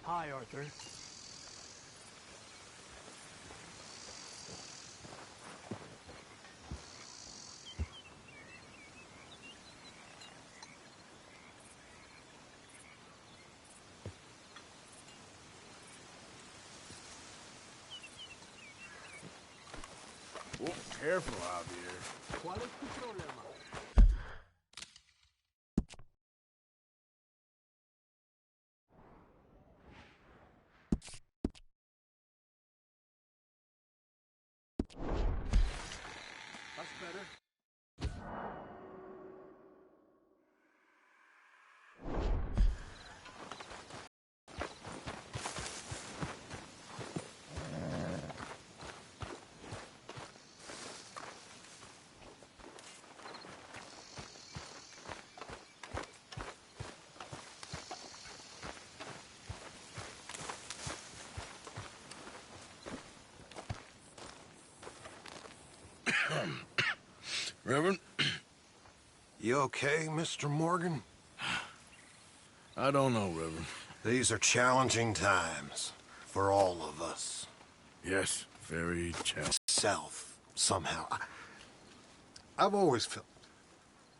Hi, Arthur. Oh, careful, Javier. ¿Cuál es tu problema? That's better. Reverend? You okay, Mr. Morgan? I don't know, Reverend. These are challenging times for all of us. Yes, very challenging. Self, somehow. I've always felt...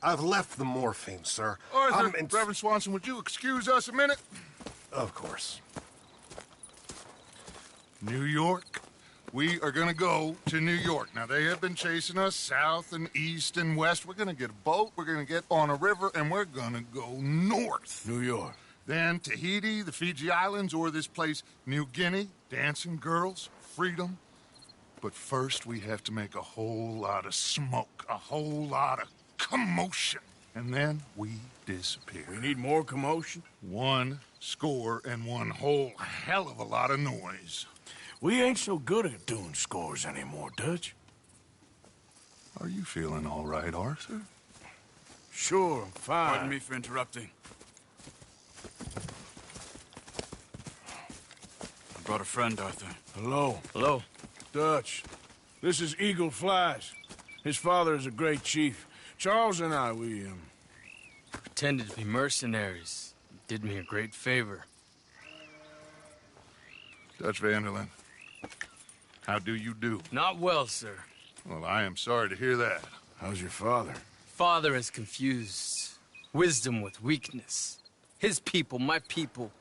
I've left the morphine, sir. Arthur, Reverend Swanson, would you excuse us a minute? Of course. New York. We are gonna go to New York. Now, they have been chasing us south and east and west. We're gonna get a boat, we're gonna get on a river, and we're gonna go north. New York. Then Tahiti, the Fiji Islands, or this place, New Guinea, dancing girls, freedom. But first, we have to make a whole lot of smoke, a whole lot of commotion. And then we disappear. We need more commotion? 1 score and 1 whole hell of a lot of noise. We ain't so good at doing scores anymore, Dutch. Are you feeling all right, Arthur? Sure, I'm fine. Pardon me for interrupting. I brought a friend, Arthur. Hello. Hello. Dutch. This is Eagle Flies. His father is a great chief. Charles and I, we Pretended to be mercenaries. Did me a great favor. Dutch Vanderlyn, how do you do? Not well, sir. Well, I am sorry to hear that. How's your father? Father has confused wisdom with weakness. His people, my people.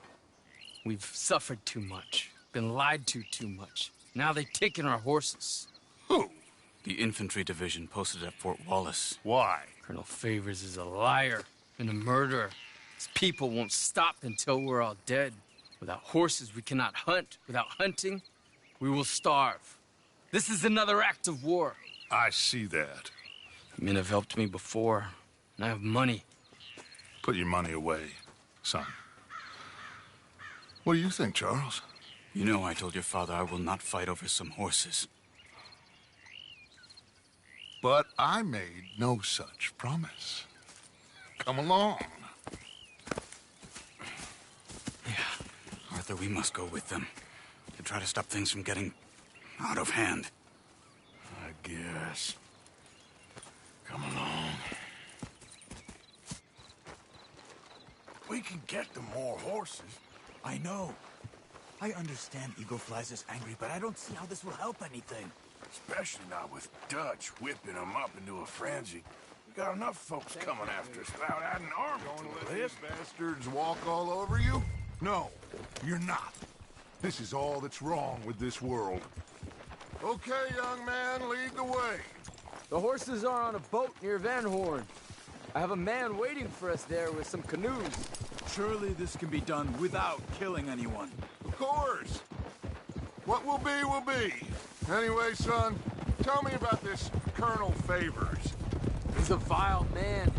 We've suffered too much. Been lied to too much. Now they've taken our horses. Who? The infantry division posted at Fort Wallace. Why? Colonel Favors is a liar and a murderer. His people won't stop until we're all dead. Without horses, we cannot hunt. Without hunting, we will starve. This is another act of war. I see that. Men have helped me before, and I have money. Put your money away, son. What do you think, Charles? You know I told your father I will not fight over some horses. But I made no such promise. Come along. Yeah. Arthur, we must go with them to try to stop things from getting out of hand. I guess. Come along. We can get them more horses. I know. I understand Eagle Flies is angry, but I don't see how this will help anything. Especially not with Dutch whipping them up into a frenzy. We got enough folks coming after us without adding an army to the list. Bastards walk all over you? No, you're not. This is all that's wrong with this world. Okay, young man, lead the way. The horses are on a boat near Van Horn. I have a man waiting for us there with some canoes. Surely this can be done without killing anyone. Of course. What will be, will be. Anyway, son, tell me about this Colonel Favors. He's a vile man.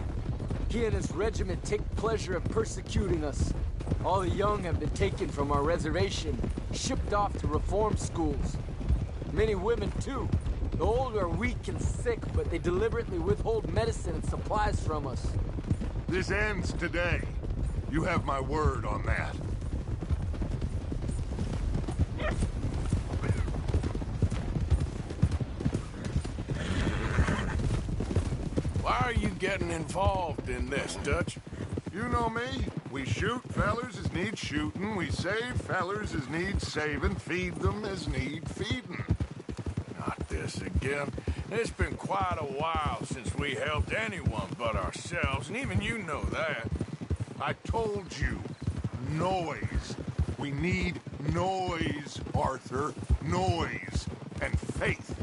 He and his regiment take pleasure in persecuting us. All the young have been taken from our reservation, shipped off to reform schools. Many women, too. The old are weak and sick, but they deliberately withhold medicine and supplies from us. This ends today. You have my word on that. Why are you getting involved in this, Dutch? You know me. We shoot fellers as need shooting. We save fellers as need saving. Feed them as need feeding. Not this again. It's been quite a while since we helped anyone but ourselves, and even you know that. I told you. Noise. We need noise, Arthur. Noise. And faith.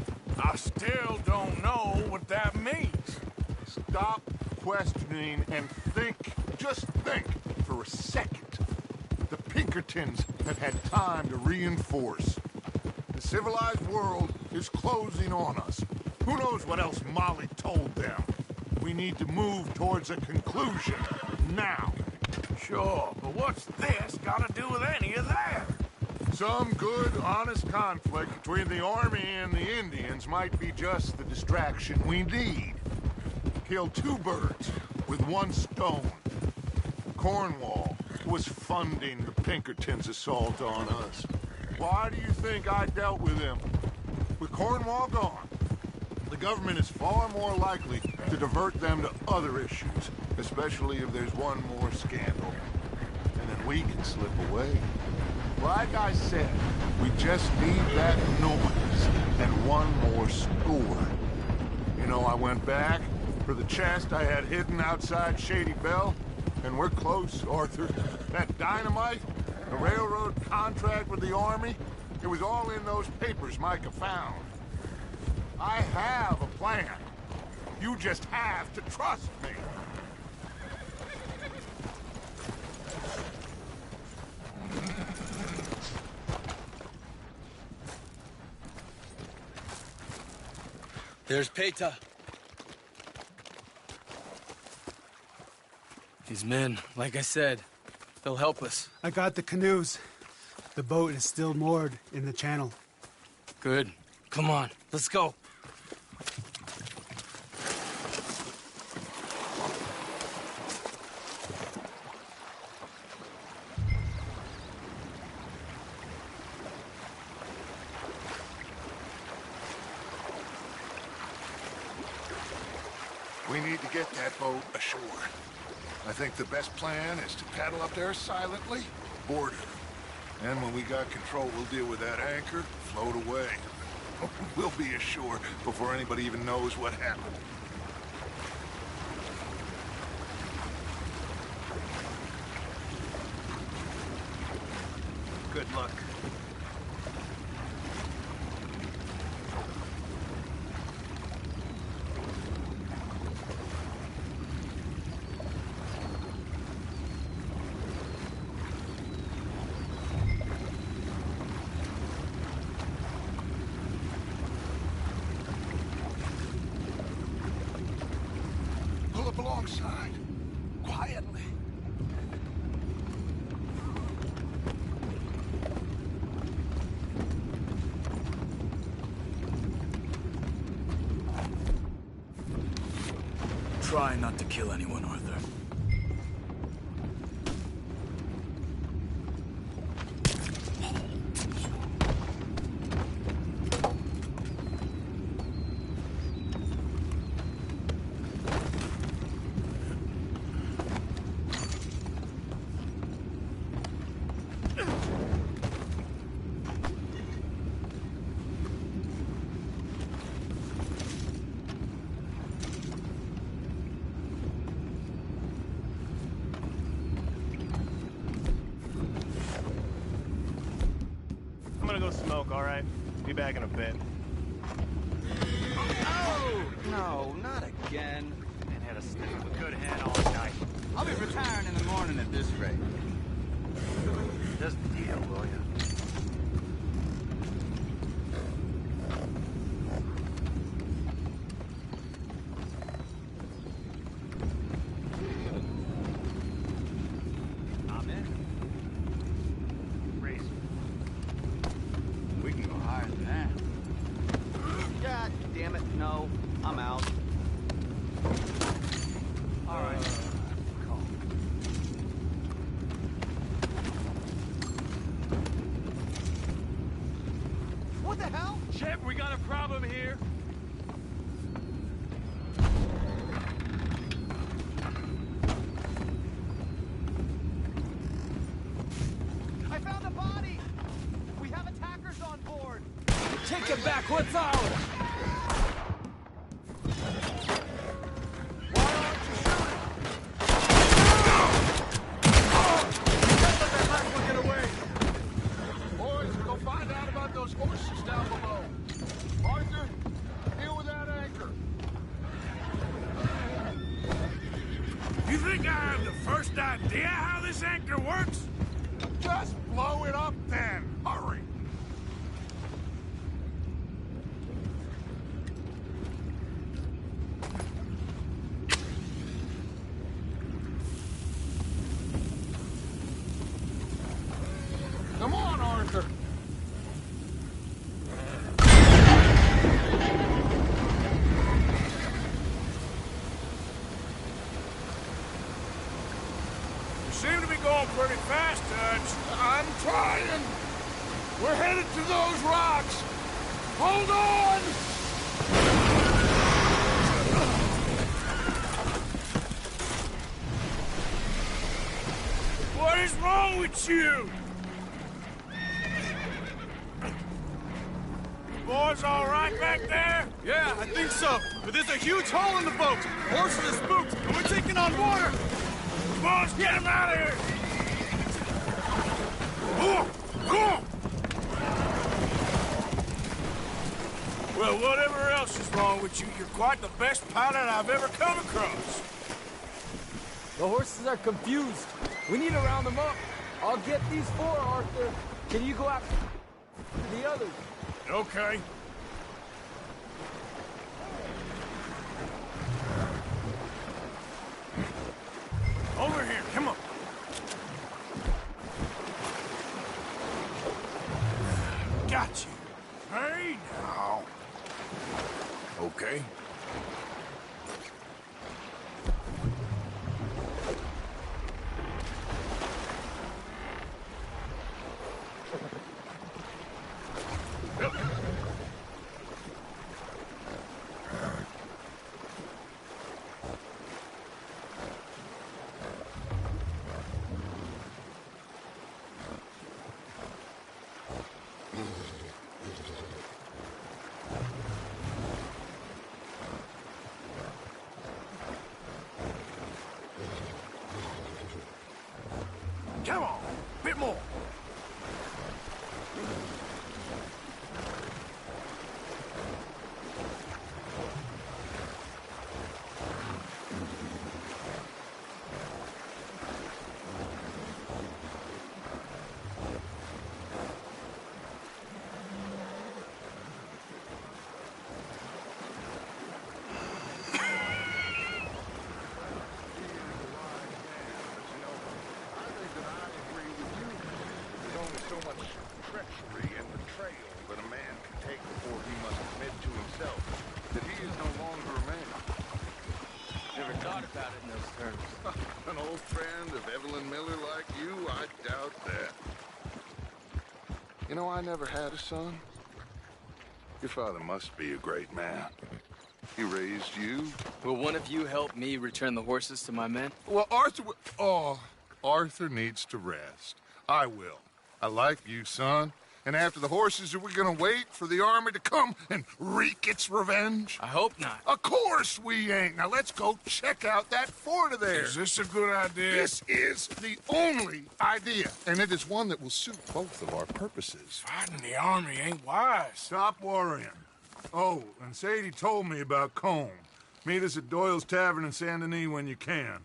I still don't know what that means. Stop questioning and think. Just think for a second. The Pinkertons have had time to reinforce. The civilized world is closing on us. Who knows what else Molly told them? We need to move towards a conclusion now. Sure, but what's this got to do with any of that? Some good, honest conflict between the army and the Indians might be just the distraction we need. Kill two birds with one stone. Cornwall was funding the Pinkertons' assault on us. Why do you think I dealt with him? With Cornwall gone, the government is far more likely to divert them to other issues, especially if there's one more scandal. And then we can slip away. Like I said, we just need that noise and one more score. You know, I went back for the chest I had hidden outside Shady Bell, and we're close, Arthur. That dynamite, the railroad contract with the army, it was all in those papers Micah found. I have a plan. You just have to trust me. There's Peta. These men, like I said, they'll help us. I got the canoes. The boat is still moored in the channel. Good. Come on, let's go. We need to get that boat ashore. I think the best plan is to paddle up there silently, board her. And when we got control, we'll deal with that anchor, float away. We'll be ashore before anybody even knows what happened. Good luck. Pull up alongside. Quietly. Try not to kill anyone, Arthur. smoke, all right? Be back in a bit. Oh! No, not again. Man had a sniff of a good hand all night. I'll be retiring in the morning at this rate. Just deal, will ya? I'm in. Race. We can go higher than that. God damn it, no. I'm out. All right. Calm. What the hell? Shep, we got a problem here. I found a body! We have attackers on board! Take it back. What's ours? Boys, go find out about those horses down below. Arthur, deal with that anchor. You think I have the first idea how this anchor works? Just blow it up then. Hurry. Come on, Arthur. You seem to be going pretty fast, Dutch. I'm trying. We're headed to those rocks. Hold on. What is wrong with you? Boys all right back there? Yeah, I think so. But there's a huge hole in the boat. Horses are spooked, and we're taking on water. Boys, get him out of here! Go! Well, whatever else is wrong with you, you're quite the best pilot I've ever come across. The horses are confused. We need to round them up. I'll get these four, Arthur. Can you go after the others? Okay. Over here, come on. Got you. Hey, now. Okay. Come on, bit more. So much treachery and betrayal that a man can take before he must admit to himself that he is no longer a man. Never thought about it in those terms. An old friend of Evelyn Miller like you, I doubt that. You know, I never had a son. Your father must be a great man. He raised you. Will one of you help me return the horses to my men? Well, Arthur needs to rest. I will. I like you, son, And after the horses, are we gonna wait for the army to come and wreak its revenge? I hope not. Of course we ain't. Now let's go check out that fort of theirs. Is this a good idea? This is the only idea, and it is one that will suit both of our purposes. Fighting the army ain't wise. Stop worrying. Oh, and Sadie told me about Combe. Meet us at Doyle's Tavern in Saint Denis when you can.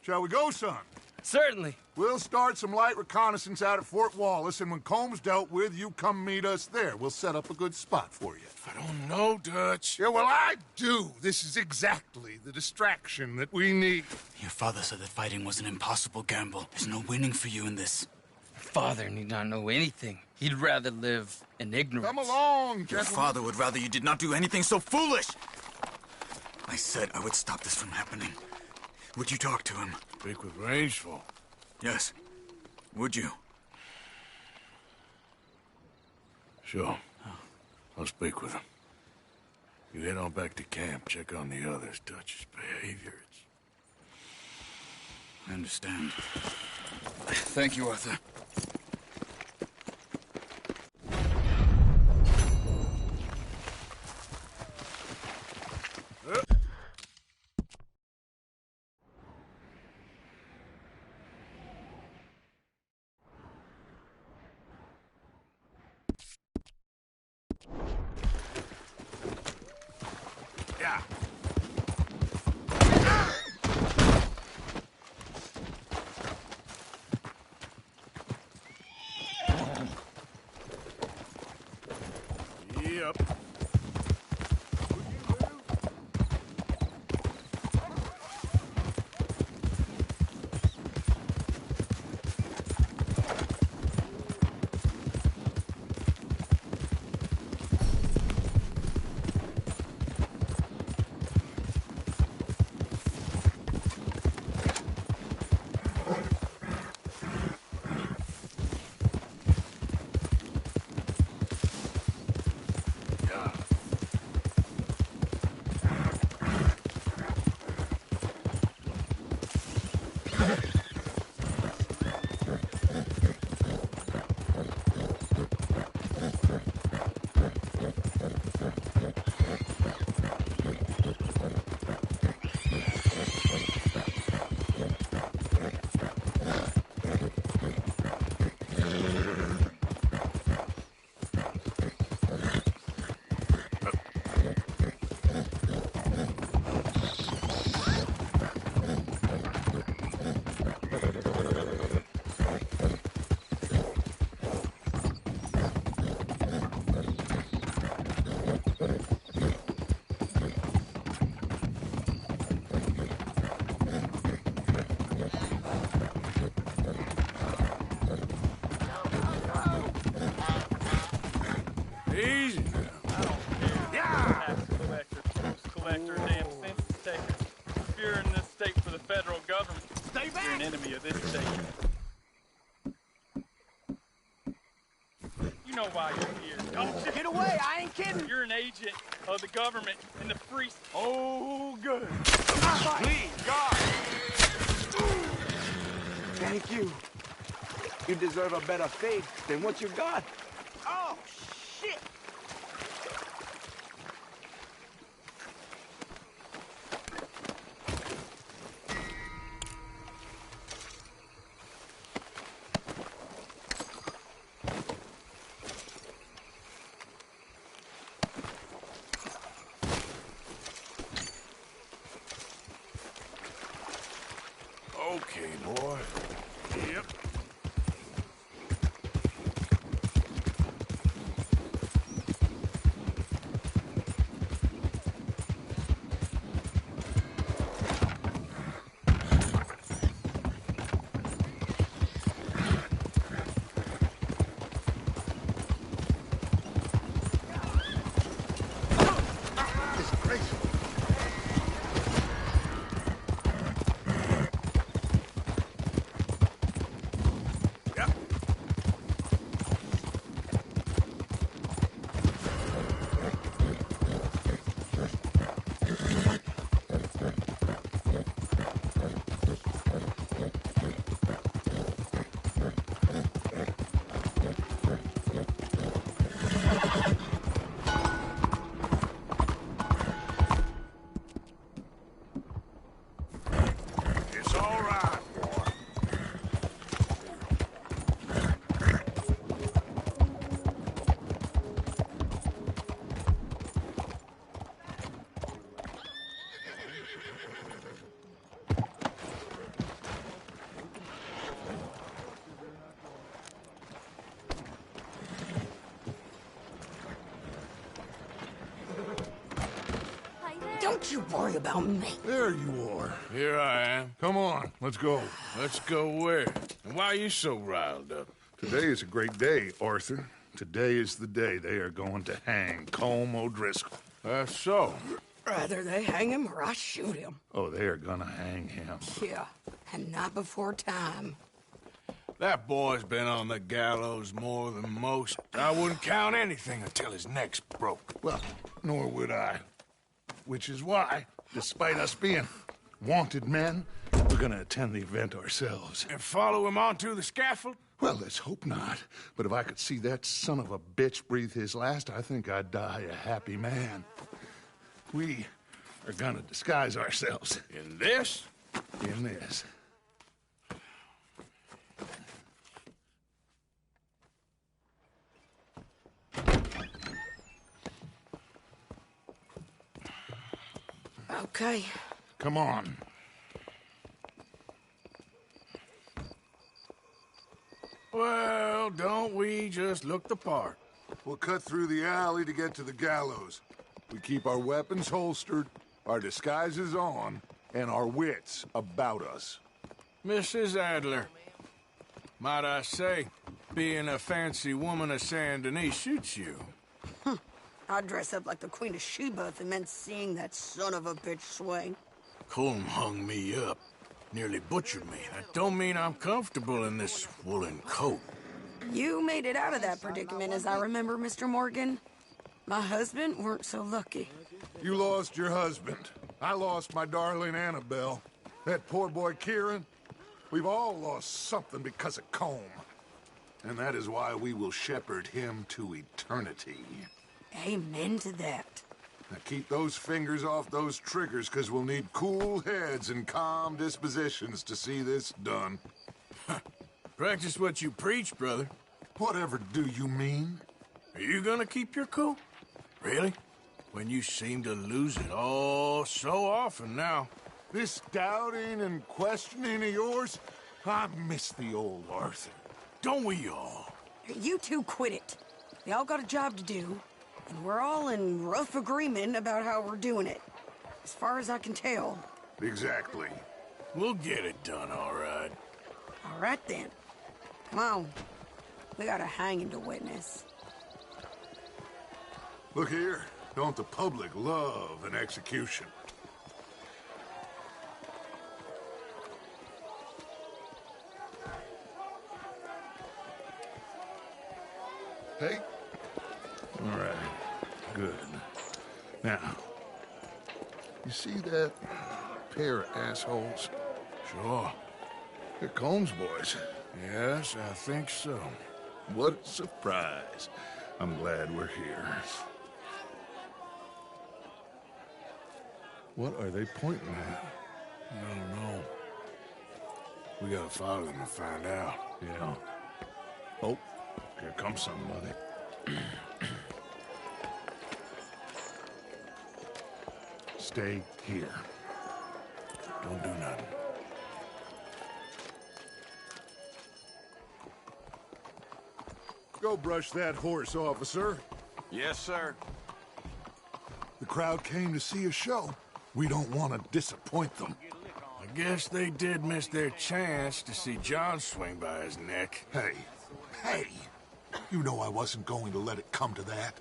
Shall we go, son? Certainly. We'll start some light reconnaissance out at Fort Wallace, and when Combs dealt with, you come meet us there. We'll set up a good spot for you. I don't know, Dutch. Yeah, well, I do. This is exactly the distraction that we need. Your father said that fighting was an impossible gamble. There's no winning for you in this. Father need not know anything. He'd rather live in ignorance. Come along, Your gentlemen. father would rather you did not do anything so foolish. I said I would stop this from happening. Would you talk to him? Speak with Rangeful. Yes. Would you? Sure. I'll speak with him. You head on back to camp, check on the others. Dutch's behavior. I understand. Thank you, Arthur. Yeah. Yep. Easy now. Tax collector, post collector, damn census taker. If you're in this state for the federal government, you're an enemy of this state. You know why you're here, don't you? Get away! I ain't kidding! You're an agent of the government in the free... Oh, good. Please, God! Thank you. You deserve a better fate than what you got. Oh, shit! Okay, boy. Yep. Don't you worry about me. There you are. Here I am. Come on, let's go. Let's go where? And why are you so riled up? Today is a great day, Arthur. Today is the day they are going to hang Colm O'Driscoll. That's so. Rather they hang him or I shoot him. Oh, they are gonna hang him. Yeah, and not before time. That boy's been on the gallows more than most. I wouldn't count anything until his neck's broke. Well, nor would I. Which is why, despite us being wanted men, we're gonna attend the event ourselves. And follow him onto the scaffold? Well, let's hope not. But if I could see that son of a bitch breathe his last, I think I'd die a happy man. We are gonna disguise ourselves. In this? In this. Okay. Come on. Well, don't we just look the part? We'll cut through the alley to get to the gallows. We keep our weapons holstered, our disguises on, and our wits about us. Mrs. Adler, might I say, being a fancy woman of Saint Denis suits you. I'd dress up like the Queen of Sheba if it meant seeing that son of a bitch swing. Colm hung me up, nearly butchered me. That don't mean I'm comfortable in this woolen coat. You made it out of that predicament, as I remember, Mr. Morgan. My husband weren't so lucky. You lost your husband. I lost my darling Annabelle. That poor boy Kieran. We've all lost something because of Colm. And that is why we will shepherd him to eternity. Amen to that. Now keep those fingers off those triggers, because we'll need cool heads and calm dispositions to see this done. Practice what you preach, brother. Whatever do you mean? Are you gonna keep your cool? Really? When you seem to lose it all so often now. This doubting and questioning of yours, I miss the old Arthur. Don't we all? You two quit it. We all got a job to do, and we're all in rough agreement about how we're doing it. As far as I can tell. Exactly. We'll get it done, all right. All right, then. Come on. We got a hanging to witness. Look here. Don't the public love an execution? Hey? All right. Good. Now, you see that pair of assholes? Sure. They're Colm's boys. Yes, I think so. What a surprise. I'm glad we're here. What are they pointing at? I don't know. We gotta follow them and find out. Yeah. Oh, here comes somebody. Stay here. Don't do nothing. Go brush that horse, officer. Yes, sir. The crowd came to see a show. We don't want to disappoint them. I guess they did miss their chance to see John swing by his neck. Hey, you know I wasn't going to let it come to that.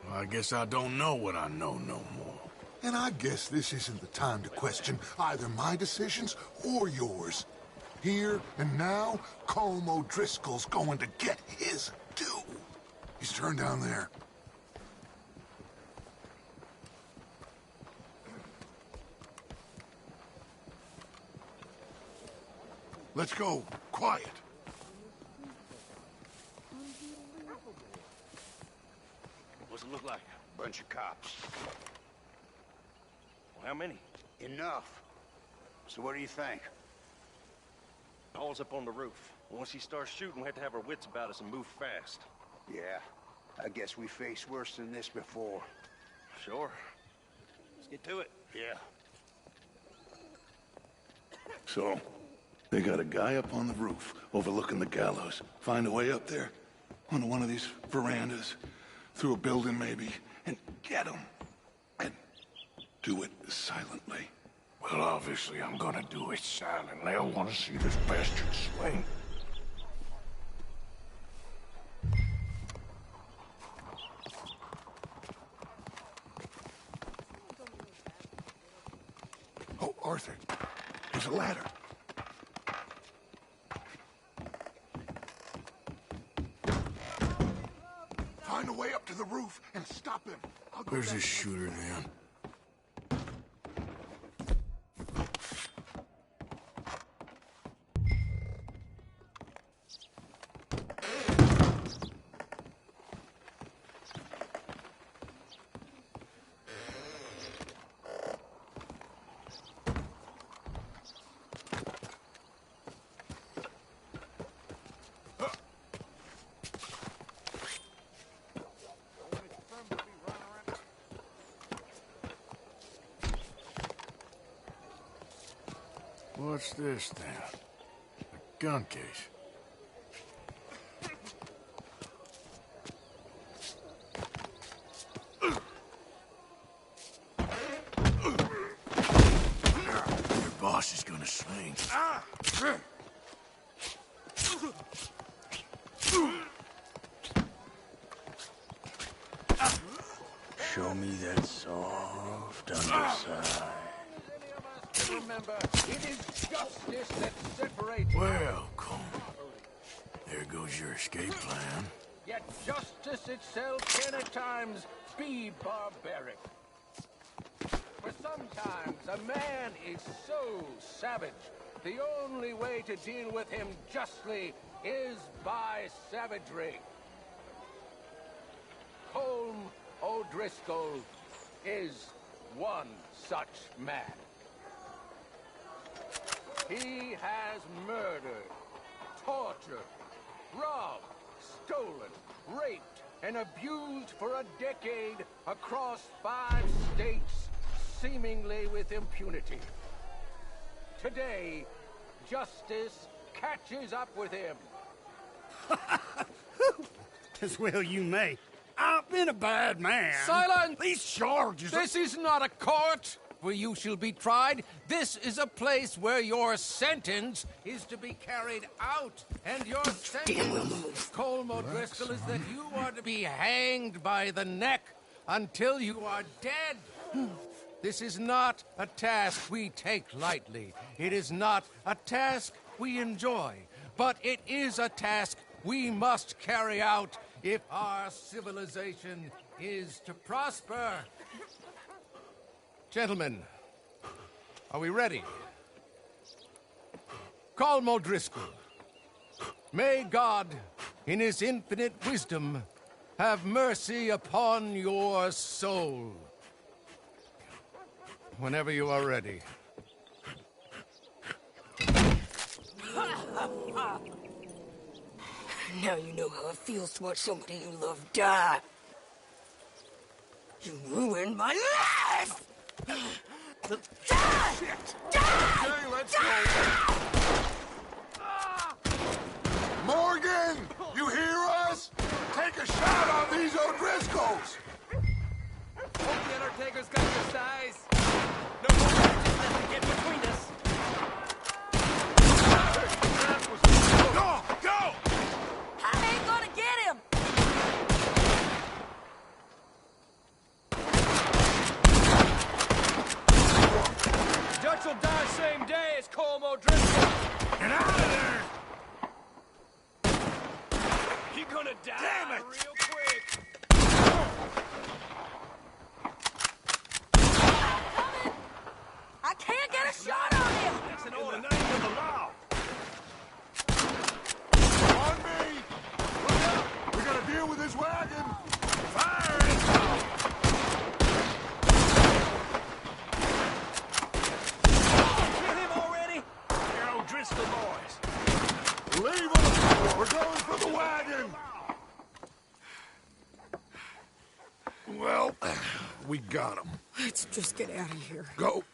Well, I guess I don't know what I know no more. And I guess this isn't the time to question either my decisions or yours. Here and now, Colm O'Driscoll's going to get his due. He's turned down there. Let's go. Quiet. What's it look like? Bunch of cops. Well, how many? Enough. So what do you think? Paul's up on the roof. Once he starts shooting, we have to have our wits about us and move fast. Yeah, I guess we faced worse than this before. Sure. Let's get to it. Yeah. So, they got a guy up on the roof overlooking the gallows. Find a way up there, onto one of these verandas, through a building maybe, and get him. And Do it silently. Well, obviously, I'm gonna do it silently. I want to see this bastard swing. Oh, Arthur, there's a ladder. Find a way up to the roof and stop him. Where's this shooter, then? What's this, then? A gun case. Your boss is gonna swing. Show me that soft underside. Remember, it is justice that separates. Well, Colm, there goes your escape plan. Yet justice itself can at times be barbaric. For sometimes a man is so savage, the only way to deal with him justly is by savagery. Colm O'Driscoll is one such man. He has murdered, tortured, robbed, stolen, raped, and abused for a decade across 5 states, seemingly with impunity. Today, justice catches up with him. As well you may. I've been a bad man. Silence! These charges... This is not a court where you shall be tried. This is a place where your sentence is to be carried out. And your sentence, Colm O'Driscoll, is that you are to be hanged by the neck until you are dead. This is not a task we take lightly. It is not a task we enjoy. But it is a task we must carry out if our civilization is to prosper. Gentlemen, are we ready? Colm O'Driscoll, may God, in his infinite wisdom, have mercy upon your soul. Whenever you are ready. Now you know how it feels to watch somebody you love die. You ruined my life! Die! Okay, let's go. Morgan, you hear us? Take a shot on these O'Driscolls. Hope the Undertaker's got your size. No more matches left to get between us. Go! Go! I ain't gonna get him! Dutch will die same day as Colm O'Driscoll. Get out of there! You're gonna die. Damn it! Real quick. I can't get a shot on him! That's an order. In the name of the law. On me. Look out. We gotta deal with this wagon. Fire it! Kill him already? They're O'Driscoll boys. Leave them. We're going for the wagon. Well, we got them. Let's just get out of here. Go.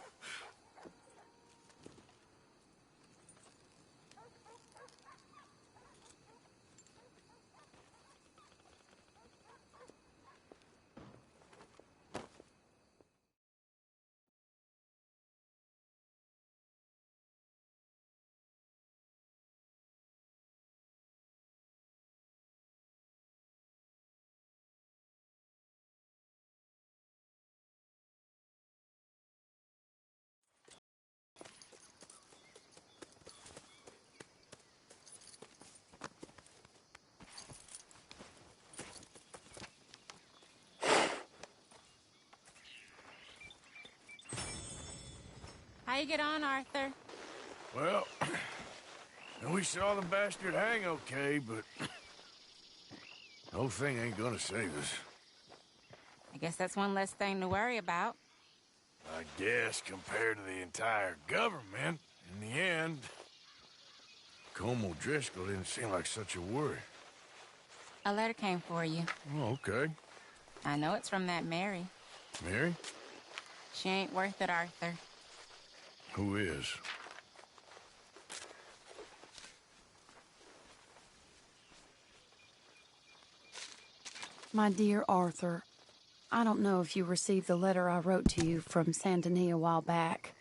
you get on, Arthur? Well, we saw the bastard hang okay, but the whole thing ain't gonna save us. I guess that's one less thing to worry about. I guess compared to the entire government, in the end, Colm O'Driscoll didn't seem like such a worry. A letter came for you. Oh, okay. I know it's from that Mary. Mary? She ain't worth it, Arthur. Who is? My dear Arthur, I don't know if you received the letter I wrote to you from Saint Denis a while back.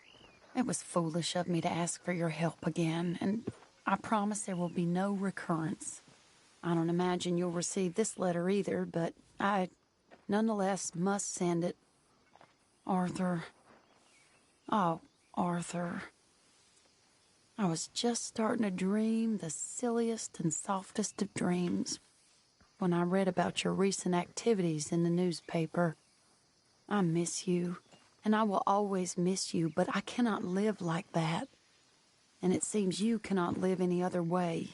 It was foolish of me to ask for your help again, and I promise there will be no recurrence. I don't imagine you'll receive this letter either, but I nonetheless must send it. Arthur. Oh, Arthur. I was just starting to dream the silliest and softest of dreams when I read about your recent activities in the newspaper. I miss you, and I will always miss you, but I cannot live like that. And it seems you cannot live any other way.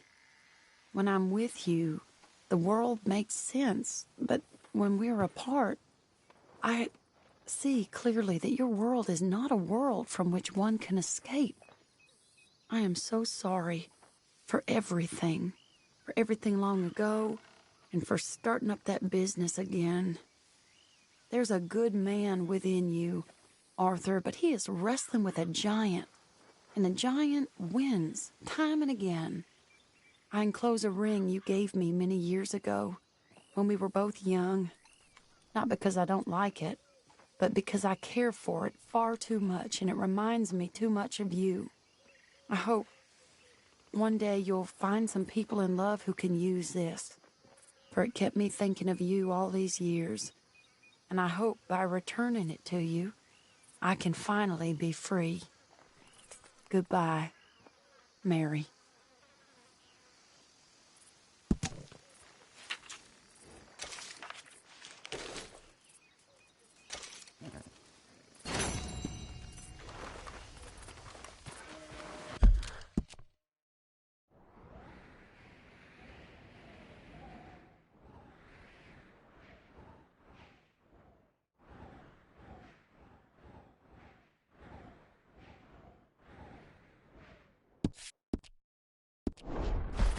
When I'm with you, the world makes sense, but when we're apart, I see clearly that your world is not a world from which one can escape. I am so sorry for everything long ago, and for starting up that business again. There's a good man within you, Arthur, but he is wrestling with a giant, and the giant wins time and again. I enclose a ring you gave me many years ago, when we were both young, not because I don't like it, but because I care for it far too much, and it reminds me too much of you. I hope one day you'll find some people in love who can use this, for it kept me thinking of you all these years, and I hope by returning it to you, I can finally be free. Goodbye, Mary.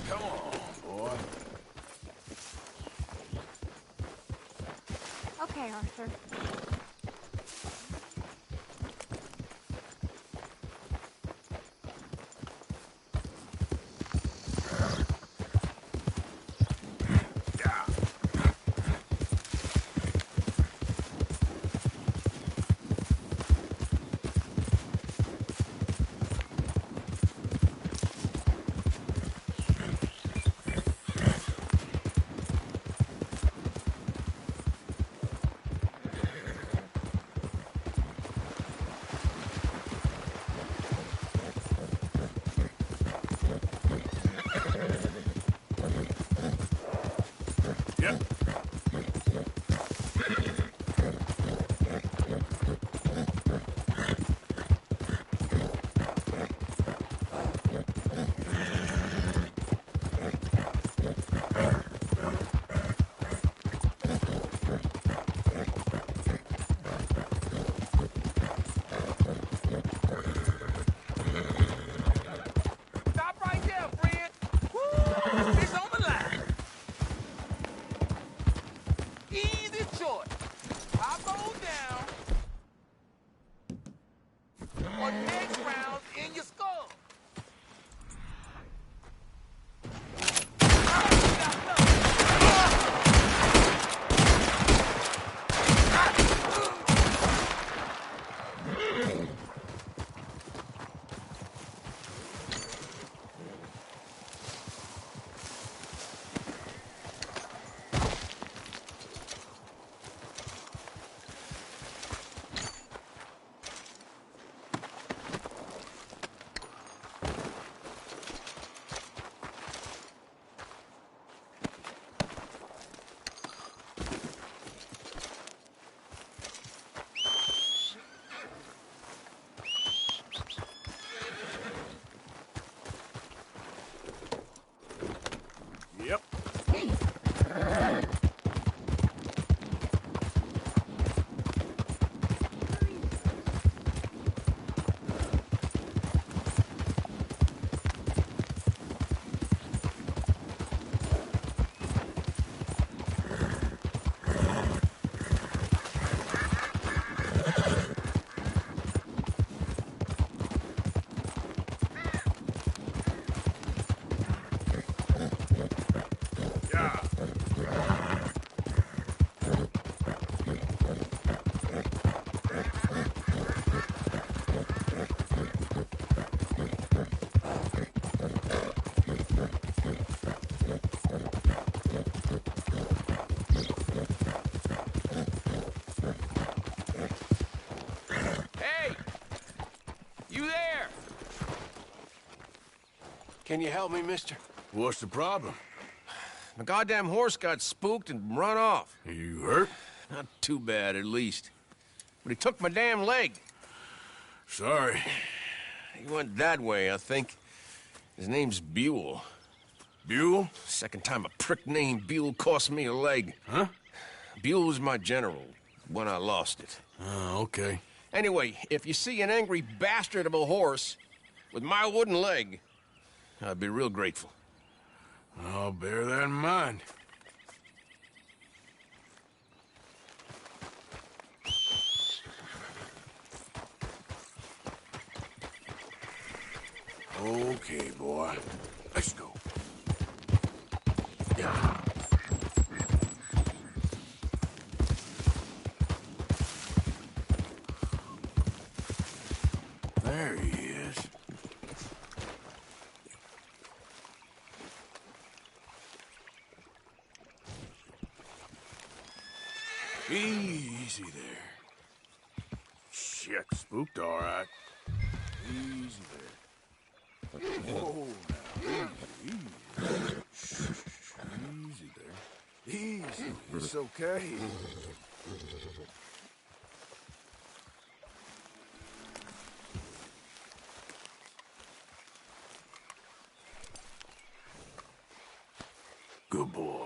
Come on, boy. Okay, Arthur. Can you help me, mister? What's the problem? My goddamn horse got spooked and run off. You hurt? Not too bad, at least. But he took my damn leg. Sorry. He went that way, I think. His name's Buell. Buell? Second time a prick named Buell cost me a leg. Huh? Buell was my general when I lost it. Oh, okay. Anyway, if you see an angry bastard of a horse with my wooden leg, I'd be real grateful. I'll bear that in mind. Okay, boy. Let's go. Yeah. There he is. Easy there. Shit, spooked all right. Easy there. Whoa, now, easy. Easy there. Easy. It's okay. Good boy.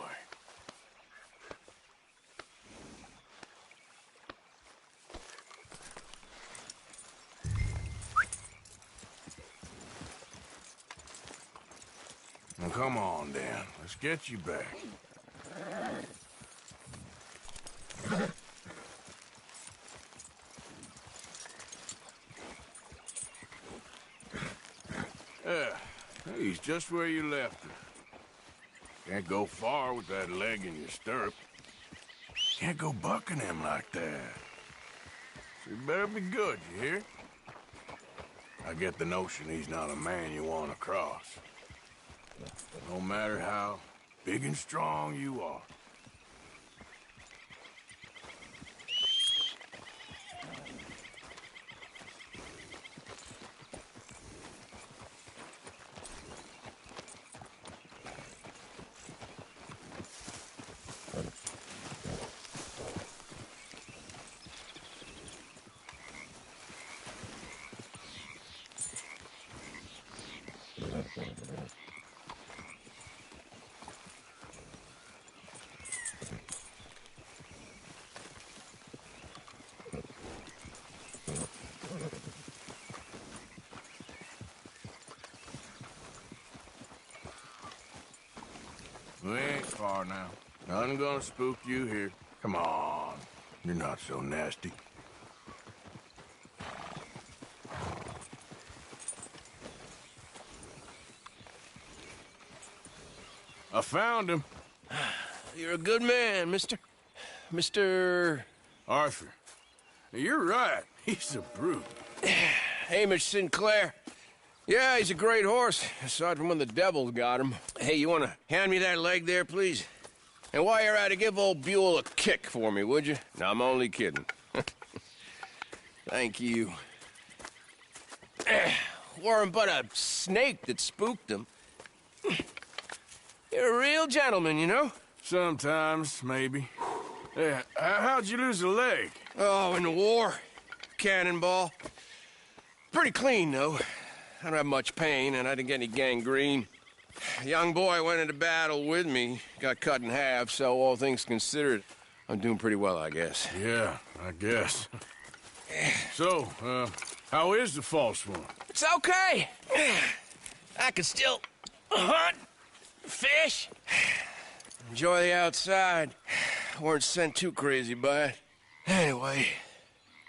Now, come on, Dan. Let's get you back. Yeah, he's just where you left him. Can't go far with that leg in your stirrup. Can't go bucking him like that. So you better be good, you hear? I get the notion he's not a man you want to cross. No matter how big and strong you are. We ain't far now. Nothing gonna spook you here. Come on. You're not so nasty. I found him. You're a good man, mister. Mr. Arthur. You're right. He's a brute. Hamish Sinclair. Yeah, he's a great horse, aside from when the devil got him. Hey, you want to hand me that leg there, please? And while you're at it, give old Buell a kick for me, would you? No, I'm only kidding. Thank you. Weren't but a snake that spooked him. You're a real gentleman, you know? Sometimes, maybe. Yeah, how'd you lose a leg? Oh, in the war. Cannonball. Pretty clean, though. I don't have much pain, and I didn't get any gangrene. A young boy went into battle with me, got cut in half, so all things considered, I'm doing pretty well, I guess. Yeah, I guess. So, how is the false one? It's okay. I can still hunt, fish, enjoy the outside. Weren't sent too crazy by it. Anyway,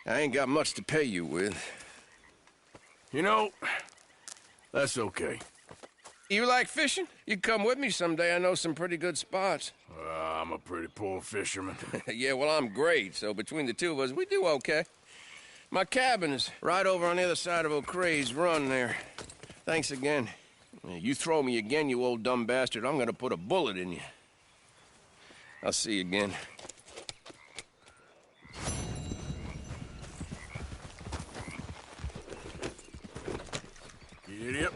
I ain't got much to pay you with. You know, that's okay. You like fishing? You can come with me someday. I know some pretty good spots. I'm a pretty poor fisherman. Yeah, well, I'm great, so between the two of us, we do okay. My cabin is right over on the other side of O'Creagh's Run there. Thanks again. You throw me again, you old dumb bastard, I'm gonna put a bullet in you. I'll see you again. Giddy up.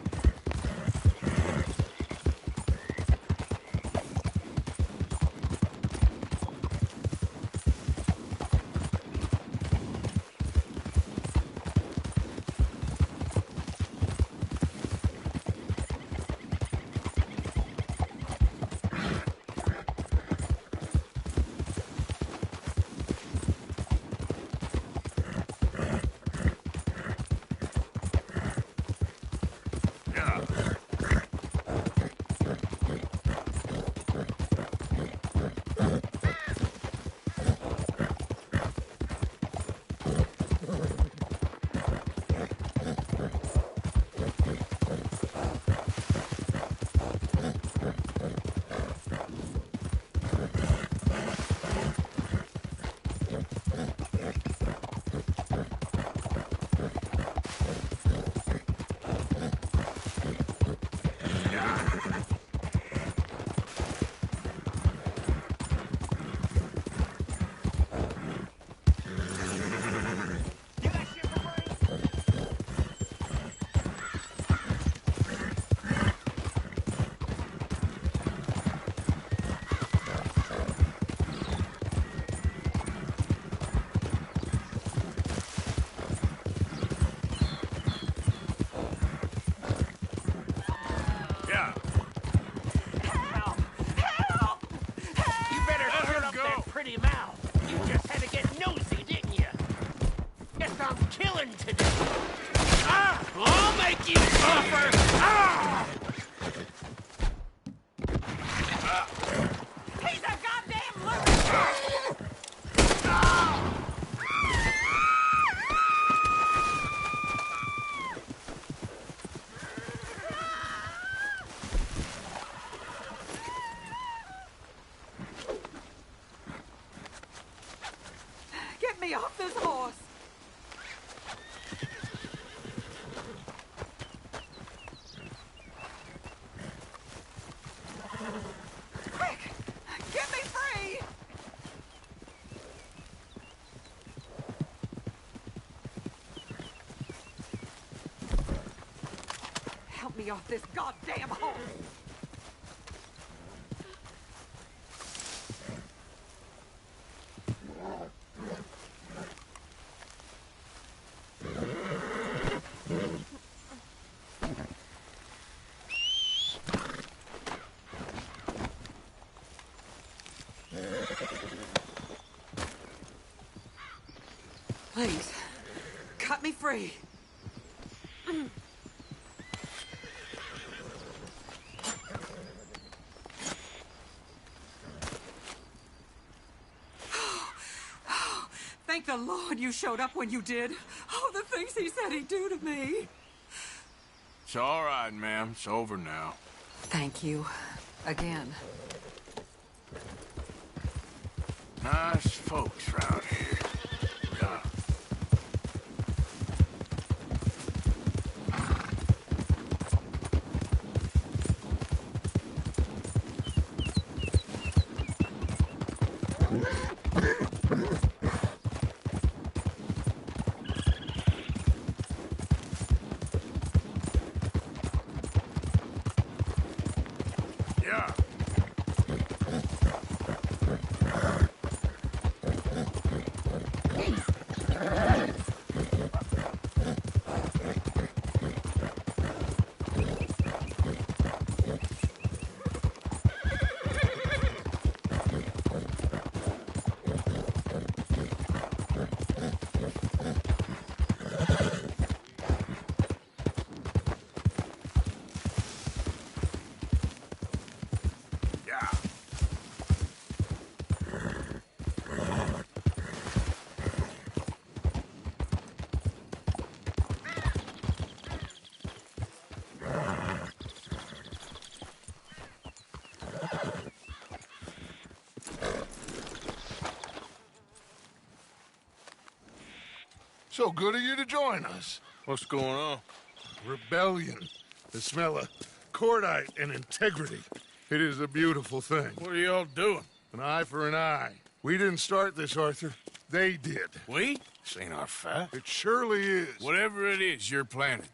some killing to do. I'll make you suffer. He's a goddamn lunatic! Get me off this horse! Quick! Get me free! Help me off this goddamn horse! Please, cut me free. Thank the Lord you showed up when you did. Oh, the things he said he'd do to me. It's all right, ma'am. It's over now. Thank you. Again. Nice folks round here. Yeah. Yeah. Yeah. So good of you to join us. What's going on? Rebellion. The smell of cordite and integrity. It is a beautiful thing. What are y'all doing? An eye for an eye. We didn't start this, Arthur. They did. We? This ain't our fight. It surely is. Whatever it is you're planning,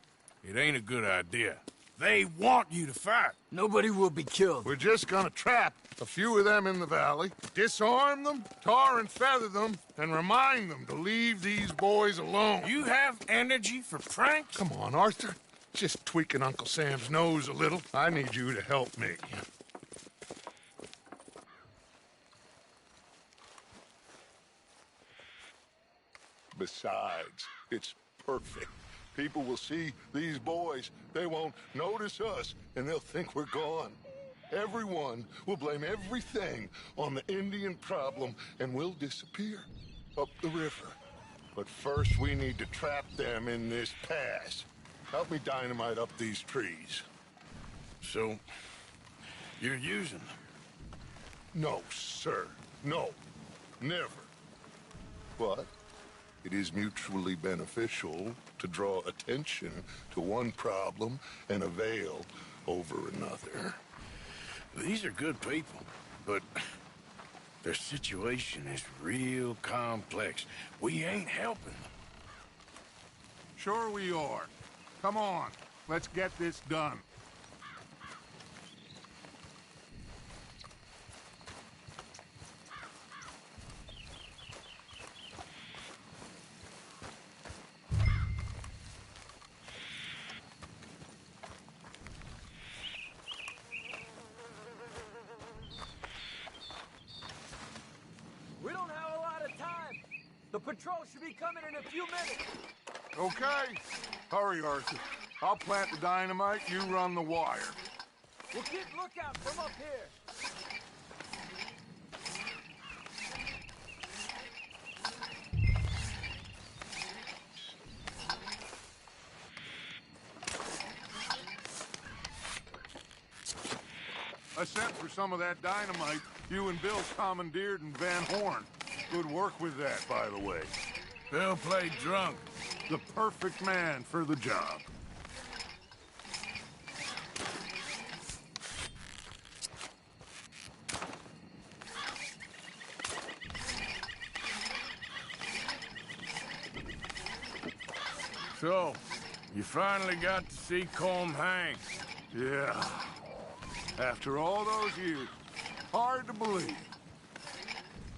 it ain't a good idea. They want you to fight. Nobody will be killed. We're just gonna trap a few of them in the valley, disarm them, tar and feather them, and remind them to leave these boys alone. You have energy for pranks? Come on, Arthur. Just tweaking Uncle Sam's nose a little. I need you to help me. Besides, it's perfect. People will see these boys, they won't notice us, and they'll think we're gone. Everyone will blame everything on the Indian problem, and we'll disappear up the river. But first, we need to trap them in this pass. Help me dynamite up these trees. So, you're using them? No, sir. No. Never. But it is mutually beneficial to draw attention to one problem and avail over another. These are good people, but their situation is real complex. We ain't helping them. Sure we are. Come on, let's get this done. patrol should be coming in a few minutes. Okay. Hurry, Arthur. I'll plant the dynamite, you run the wire. We'll keep lookout from up here. I sent for some of that dynamite you and Bill commandeered in Van Horn. Good work with that, by the way. Bill played drunk. The perfect man for the job. So, you finally got to see Colm hang. Yeah. After all those years. Hard to believe.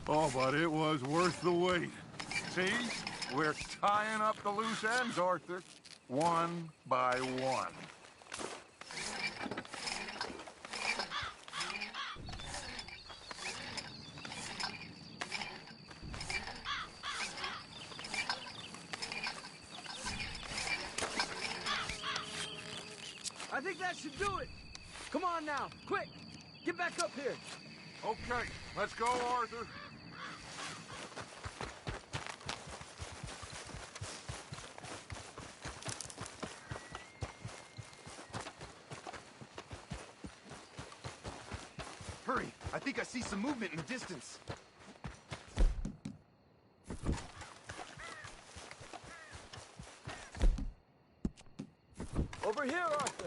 Oh, but it was worth the wait. See? We're tying up the loose ends, Arthur. One by one. I think that should do it. Come on now, quick. Get back up here. Okay, let's go, Arthur. Hurry! I think I see some movement in the distance. Over here, Arthur.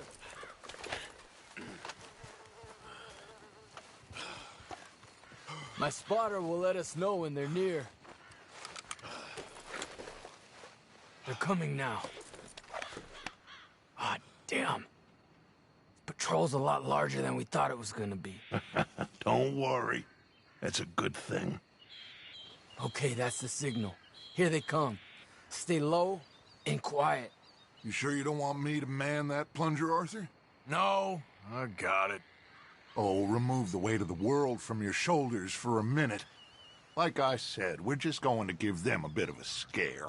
My spotter will let us know when they're near. They're coming now. Ah, damn. Patrol's a lot larger than we thought it was gonna be. Don't worry. That's a good thing. Okay, that's the signal. Here they come. Stay low and quiet. You sure you don't want me to man that plunger, Arthur? No, I got it. Oh, remove the weight of the world from your shoulders for a minute. Like I said, we're just going to give them a bit of a scare.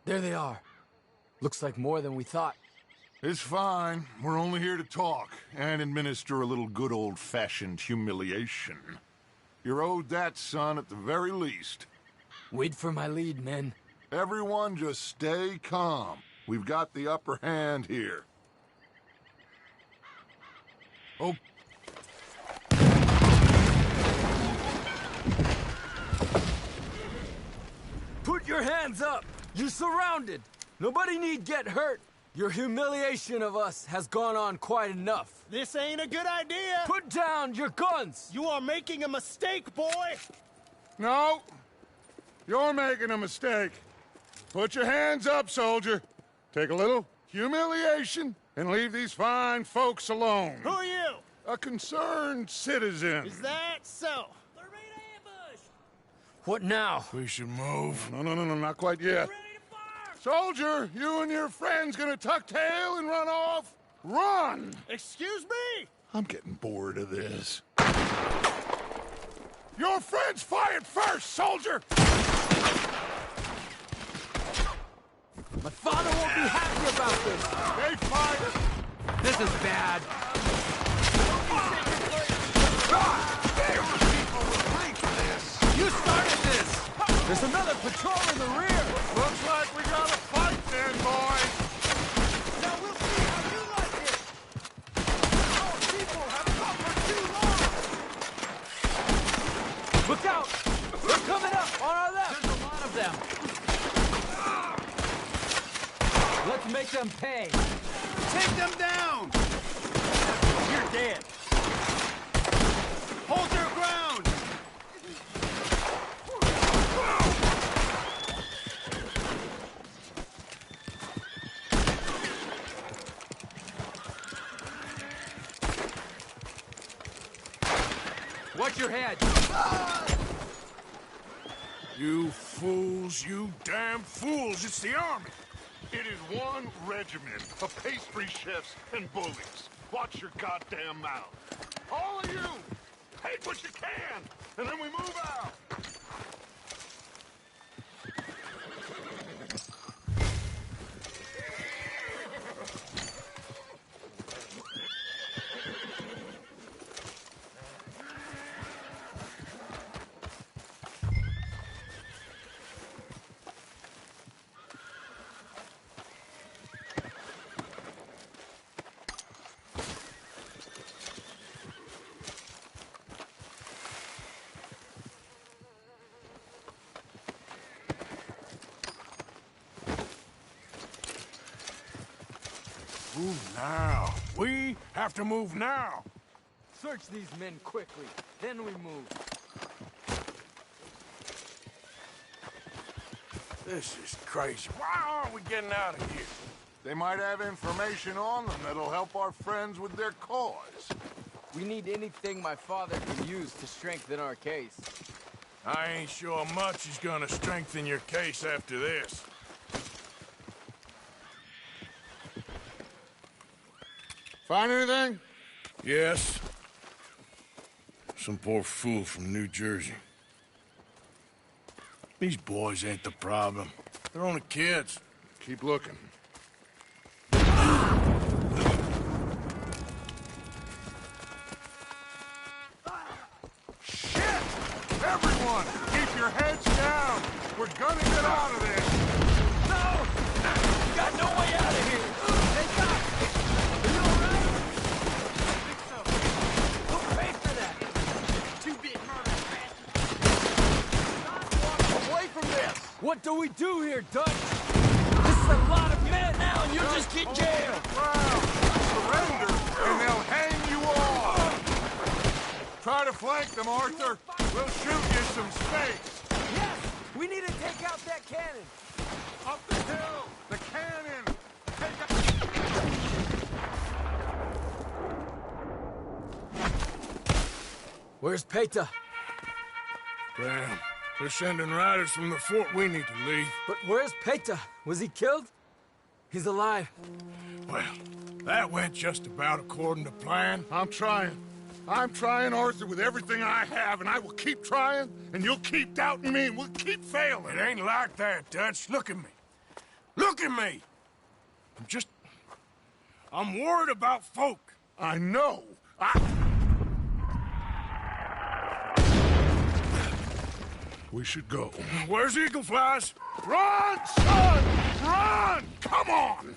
There they are. Looks like more than we thought. It's fine. We're only here to talk and administer a little good old-fashioned humiliation. You're owed that, son, at the very least. Wait for my lead, men. Everyone just stay calm. We've got the upper hand here. Oh. Put your hands up! You're surrounded! Nobody need get hurt! Your humiliation of us has gone on quite enough. This ain't a good idea! Put down your guns! You are making a mistake, boy! No! You're making a mistake. Put your hands up, soldier. Take a little humiliation and leave these fine folks alone. Who are you? A concerned citizen. Is that so? What now? We should move. No, not quite yet. Soldier, you and your friends gonna tuck tail and run off? Run! Excuse me? I'm getting bored of this. Your friends fired first, soldier! My father won't be happy about this! They fired! This is bad. You started this! There's another patrol in the rear! Looks like we got a fight then, boys! Now we'll see how you like it! Our people have suffered too long! Look out! They're coming up on our left! There's a lot of them! Let's make them pay! Take them down! You're dead! Hold their ground! Watch your head! You fools, you damn fools, it's the army! It is one regiment of pastry chefs and bullies. Watch your goddamn mouth. All of you, Take what you can, and then we move out. Move now. We have to move now. Search these men quickly, then we move. This is crazy. Why aren't we getting out of here? They might have information on them that'll help our friends with their cause. We need anything my father can use to strengthen our case. I ain't sure much is gonna strengthen your case after this. Find anything? Yes. Some poor fool from New Jersey. These boys ain't the problem. They're only kids. Keep looking. Shit! Everyone, keep your heads down. We're gonna get out of this. No! You got no way out of here! They got me! Are you alright? I think so. We'll pay for that! Two-bit murder, man! Away from this! What do we do here, Dutch? This is a lot of men now, and you'll just get jailed! Surrender, and they'll hang you all! Try to flank them, Arthur. We'll shoot you some space. Yes! We need to take out that cannon! Up the hill! The cannon! Take out... Where's Peta? Damn. They're sending riders from the fort. We need to leave. But where's Peta? Was he killed? He's alive. Well, that went just about according to plan. I'm trying, Arthur, with everything I have, and I will keep trying, and you'll keep doubting me, and we'll keep failing. It ain't like that, Dutch. Look at me. Look at me! I'm worried about folk. I know. We should go. Where's Eagle Flies? Run, son! Run! Come on!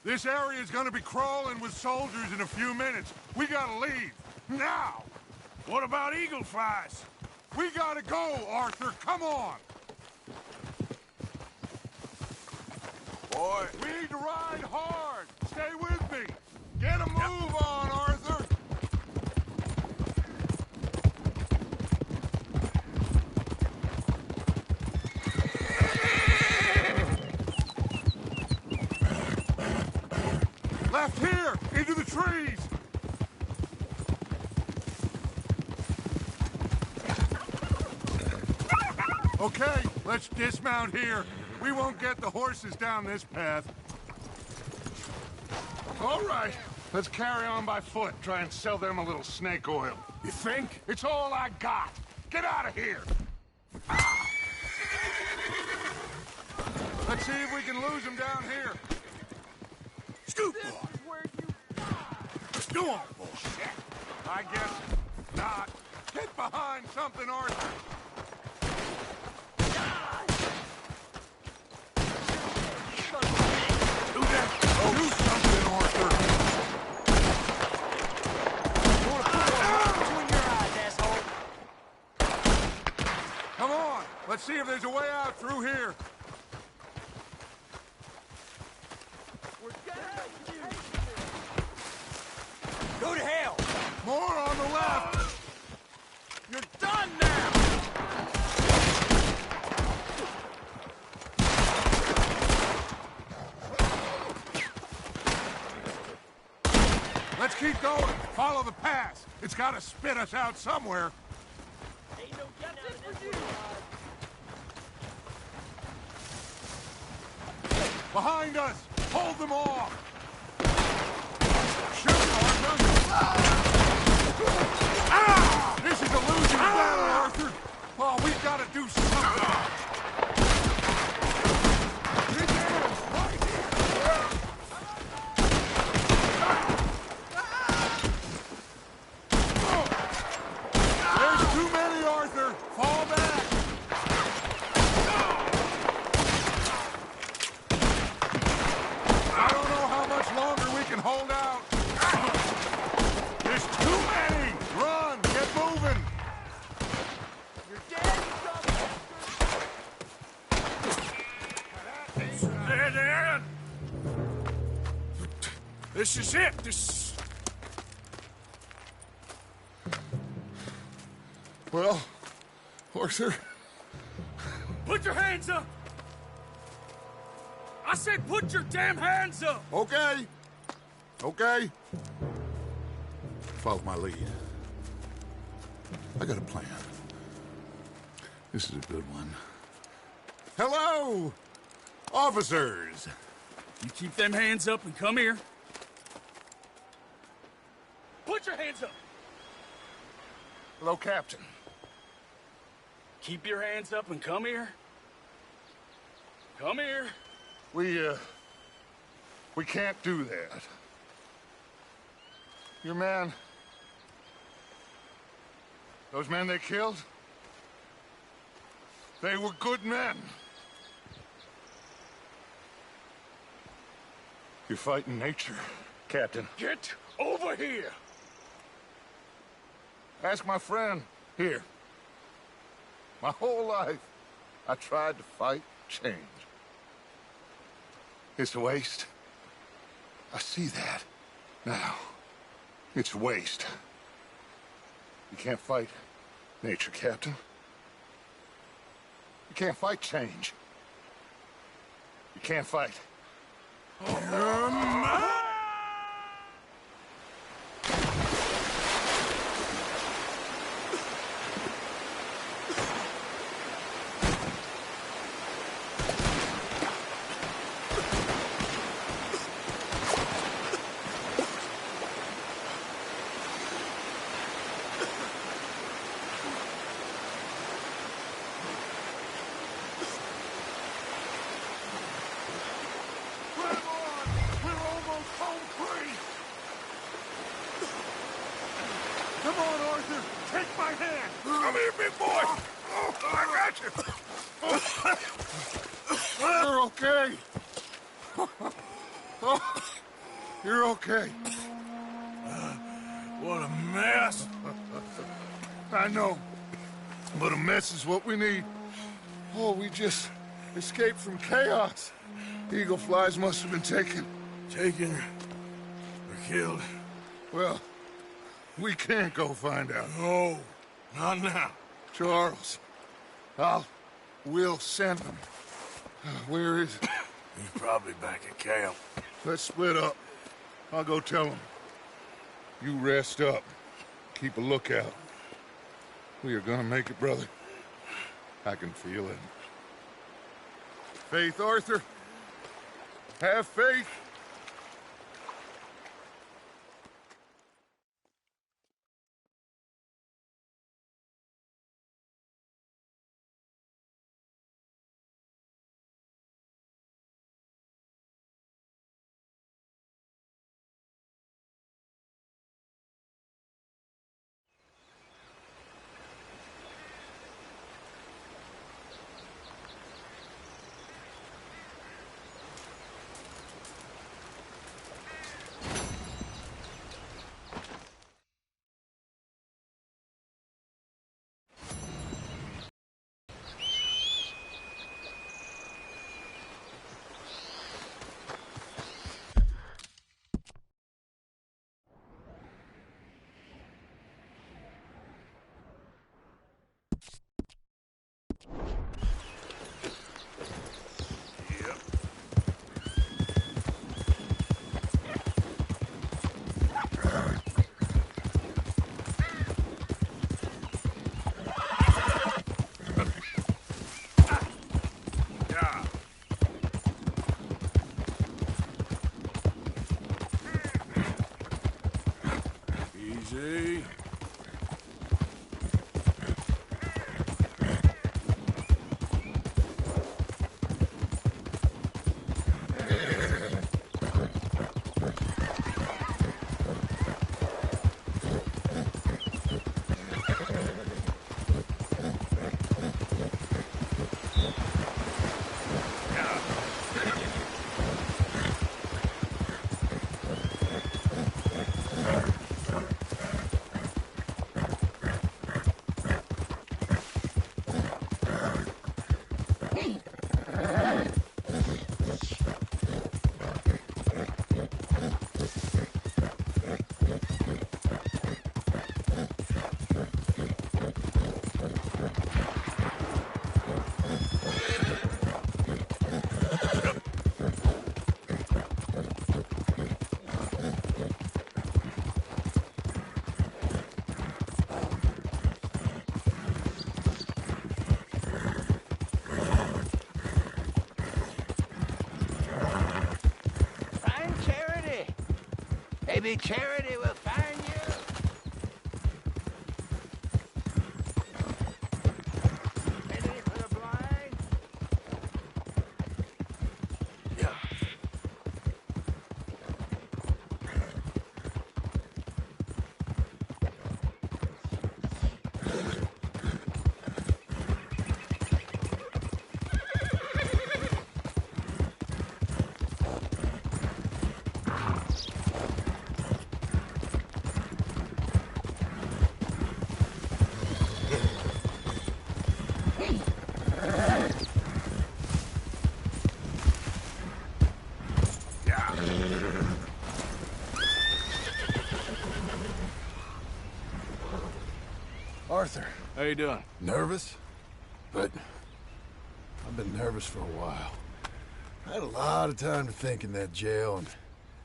This area is gonna be crawling with soldiers in a few minutes. We gotta leave. Now! What about Eagle Flies? We gotta go, Arthur. Come on! Boy. We need to ride hard. Stay with me. Get a move on, Arthur. Left here, into the trees. Okay, let's dismount here. We won't get the horses down this path. All right, let's carry on by foot. Try and sell them a little snake oil. You think? It's all I got. Get out of here. Let's see if we can lose them down here. Scoop! Go on, bullshit. I guess not. Get behind something, Arthur. Do something, Arthur. Come on. Let's see if there's a way out through here. Go to hell! More on the left. You're done now! Let's keep going. Follow the pass. It's got to spit us out somewhere. Ain't no getting out of this. Behind us. Hold them off. Shoot, Arthur. Ah! a losing battle, Arthur. Oh, we've got to do something. There's too many, Arthur. Fall back. I don't know how much longer we can hold out. There's too many. Run. Get moving. There. This is it. Well, Arthur. Put your hands up! I said put your damn hands up! Okay. Okay. Follow my lead. I got a plan. This is a good one. Hello, officers. You keep them hands up and come here. Put your hands up! Hello, Captain. Keep your hands up and come here. Come here. We can't do that. Your man... Those men they killed? They were good men. You're fighting nature, Captain. Get over here! Ask my friend here. My whole life, I tried to fight change. It's a waste. I see that now. It's a waste. You can't fight nature, Captain. You can't fight change. You can't fight. Come on, Arthur. Take my hand. Come here, big boy. Oh, I got you. You're okay. Oh, you're okay. What a mess. I know. But a mess is what we need. Oh, we just escaped from chaos. Eagle flies must have been taken. Taken or killed? Well, we can't go find out. No, not now. Charles, we'll send him. Where is he? He's probably back at camp. Let's split up. I'll go tell him. You rest up. Keep a lookout. We are gonna make it, brother. I can feel it. Faith, Arthur. Have faith. Easy. Maybe charity will find you. Ready for the blind? Arthur. How you doing? Nervous? But I've been nervous for a while. I had a lot of time to think in that jail, and I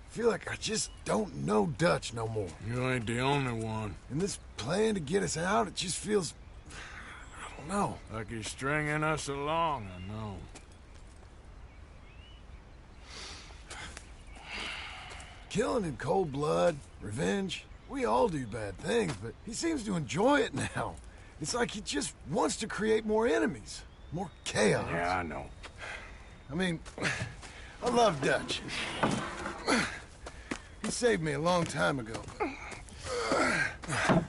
feel like I just don't know Dutch no more. You ain't the only one. And this plan to get us out, it just feels... I don't know. Like he's stringing us along, I know. Killing in cold blood, revenge, we all do bad things, but he seems to enjoy it now. It's like he just wants to create more enemies, more chaos. Yeah, I know. I mean, I love Dutch. He saved me a long time ago. I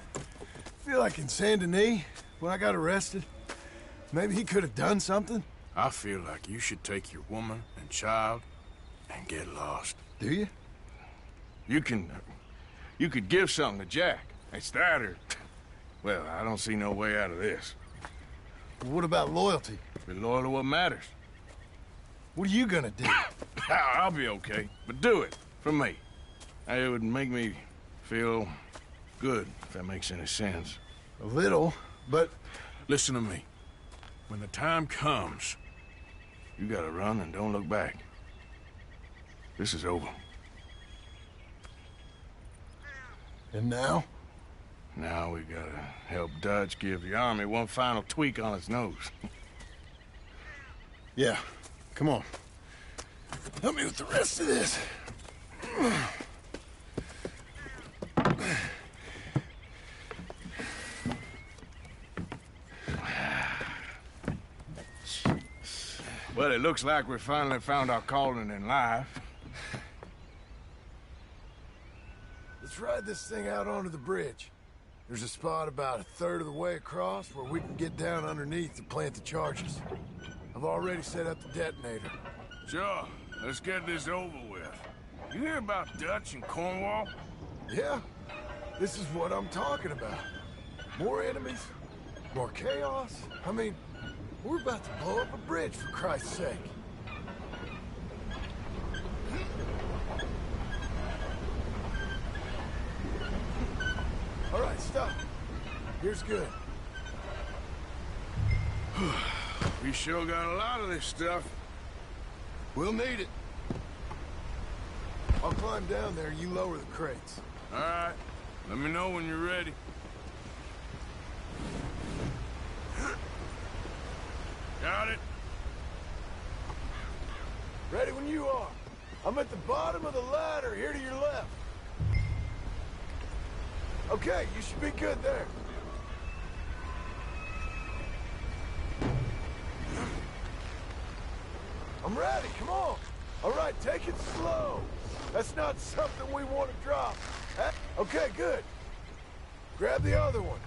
feel like in Saint Denis, when I got arrested, maybe he could have done something. I feel like you should take your woman and child and get lost. Do you? You could give something to Jack. It's that or... Well, I don't see no way out of this. What about loyalty? Be loyal to what matters. What are you gonna do? I'll be okay, but do it for me. It would make me feel good, if that makes any sense. A little, but... Listen to me. When the time comes, you gotta run and don't look back. This is over. And now? Now we gotta help Dutch give the army one final tweak on its nose. Yeah, come on. Help me with the rest of this. Well, it looks like we finally found our calling in life. Let's ride this thing out onto the bridge. There's a spot about a third of the way across where we can get down underneath to plant the charges. I've already set up the detonator. Sure. Let's get this over with. You hear about Dutch and Cornwall? Yeah. This is what I'm talking about. More enemies, more chaos. I mean, we're about to blow up a bridge, for Christ's sake. All right, stop. Here's good. We sure got a lot of this stuff. We'll need it. I'll climb down there, you lower the crates. All right. Let me know when you're ready. Got it. Ready when you are. I'm at the bottom of the ladder, here to your left. Okay, you should be good there. I'm ready, come on. All right, take it slow. That's not something we want to drop. Okay, good. Grab the other one.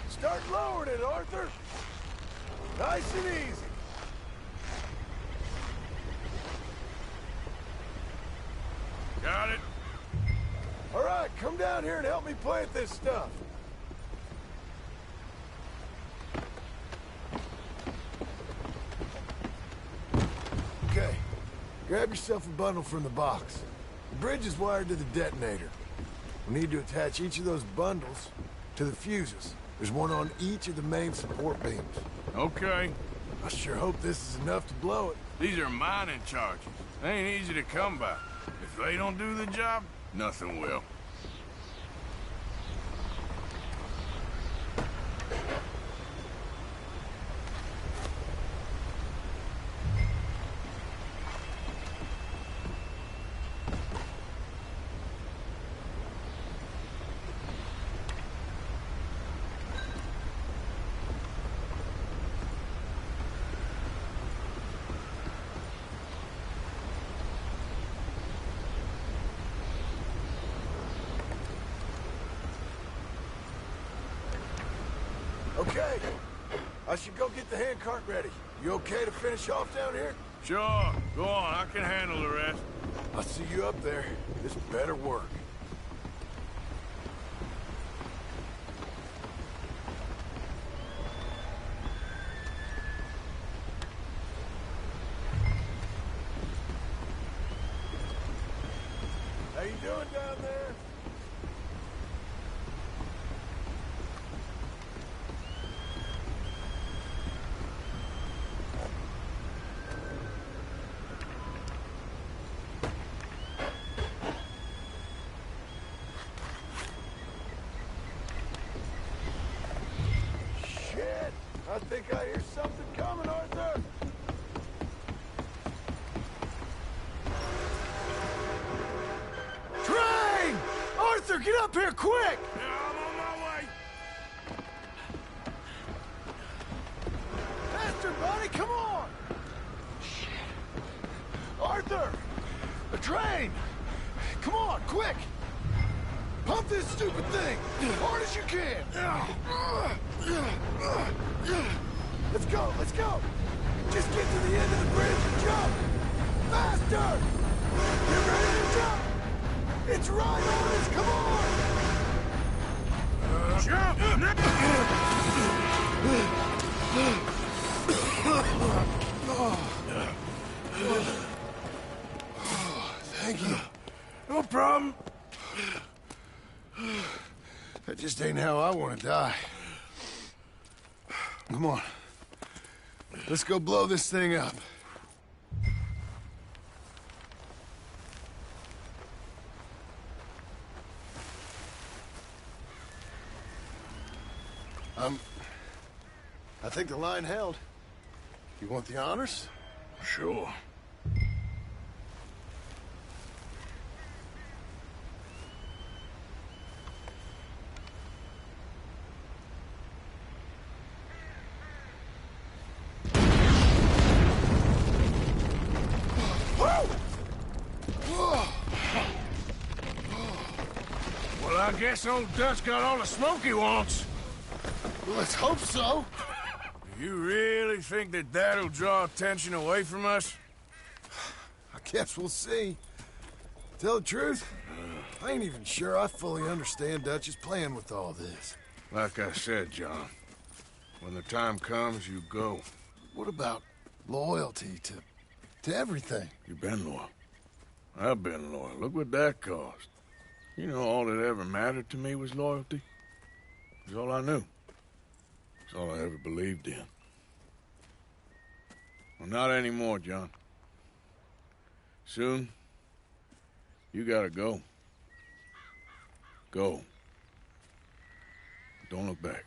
Start lowering it, Arthur. Nice and easy. Got it. All right, come down here and help me plant this stuff. Okay, grab yourself a bundle from the box. The bridge is wired to the detonator. We need to attach each of those bundles to the fuses. There's one on each of the main support beams. Okay. I sure hope this is enough to blow it. These are mining charges. They ain't easy to come by. If they don't do the job, nothing will. Okay. I should go get the handcart ready. You okay to finish off down here? Sure. Go on. I can handle the rest. I'll see you up there. This better work. How you doing down there? I think I hear something coming, Arthur. Train! Arthur, get up here, quick! Yeah, I'm on my way. Faster, buddy, come on! Shit. Arthur! A train! Come on, quick! Pump this stupid thing! As hard as you can! Let's go, let's go! Just get to the end of the bridge and jump! Faster! Get ready to jump! It's right on us, come on! Thank you. No problem. That just ain't how I want to die. Come on. Let's go blow this thing up. I think the line held. You want the honors? Sure. Well, I guess old Dutch got all the smoke he wants. Well, let's hope so. You really think that that'll draw attention away from us? I guess we'll see. Tell the truth, I ain't even sure I fully understand Dutch's plan with all this. Like I said, John, when the time comes, you go. What about loyalty to everything? You've been loyal. I've been loyal. Look what that cost. You know, all that ever mattered to me was loyalty. It was all I knew. It's all I ever believed in. Well, not anymore, John. Soon, you gotta go. Go. Don't look back.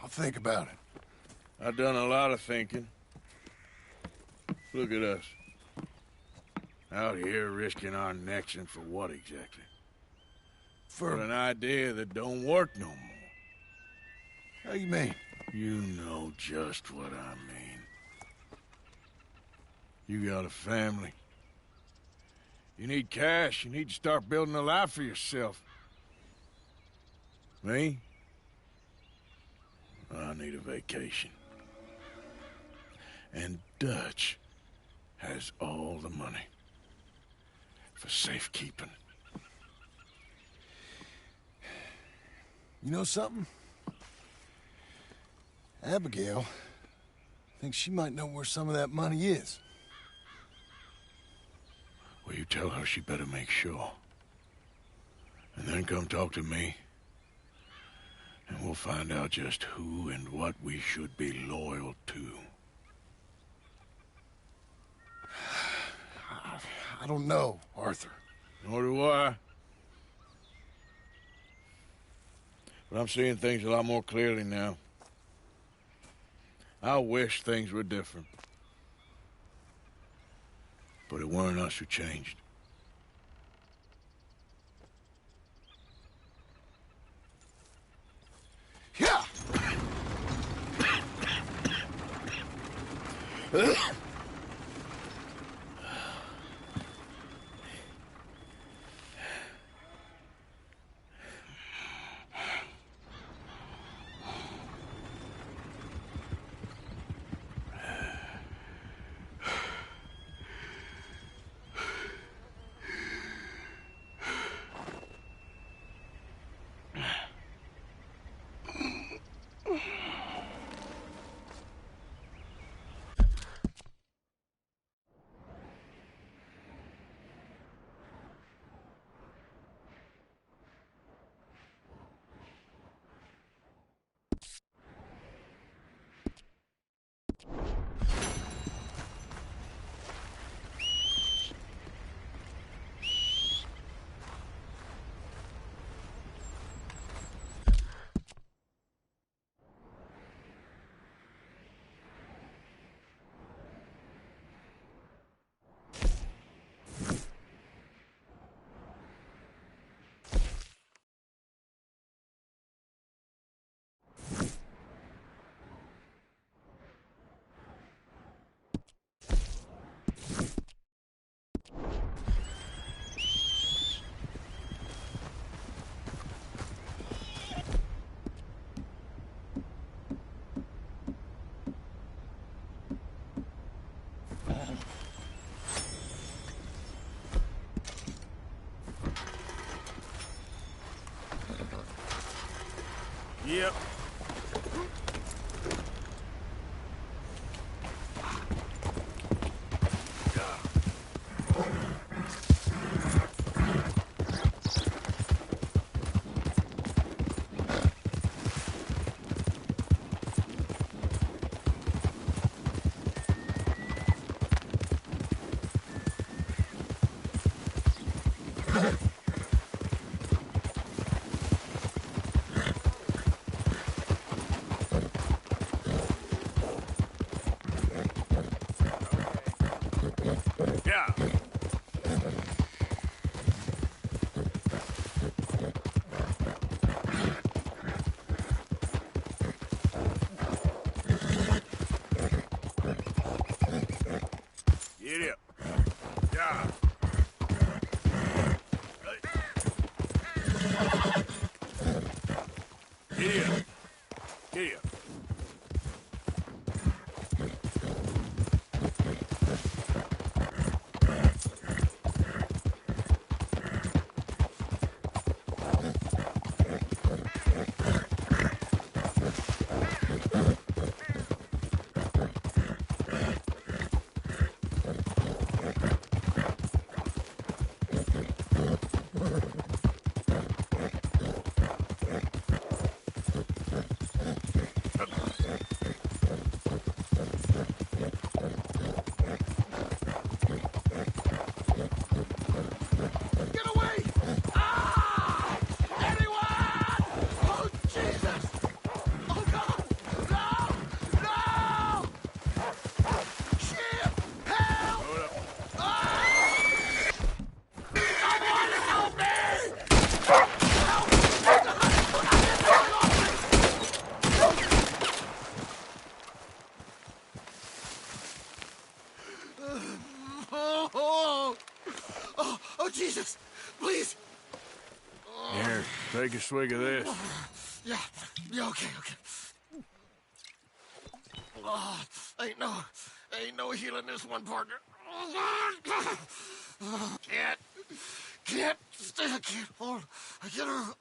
I'll think about it. I've done a lot of thinking. Look at us. Out here risking our necks, and for what exactly? For an idea that don't work no more. How you mean? You know just what I mean. You got a family. You need cash. You need to start building a life for yourself. Me? I need a vacation. And Dutch has all the money for safekeeping. You know something? Abigail thinks she might know where some of that money is. Well, you tell her she better make sure. And then come talk to me. And we'll find out just who and what we should be loyal to. I don't know, Arthur. Nor do I. But I'm seeing things a lot more clearly now. I wish things were different. But it weren't us who changed. Yeah! Yep. Yeah. Get up. Yeah. Get up. Get up. Oh, Jesus! Please! Here, take a swig of this. Yeah, okay. Oh, ain't no healing this one, partner. Can't hold. I can't.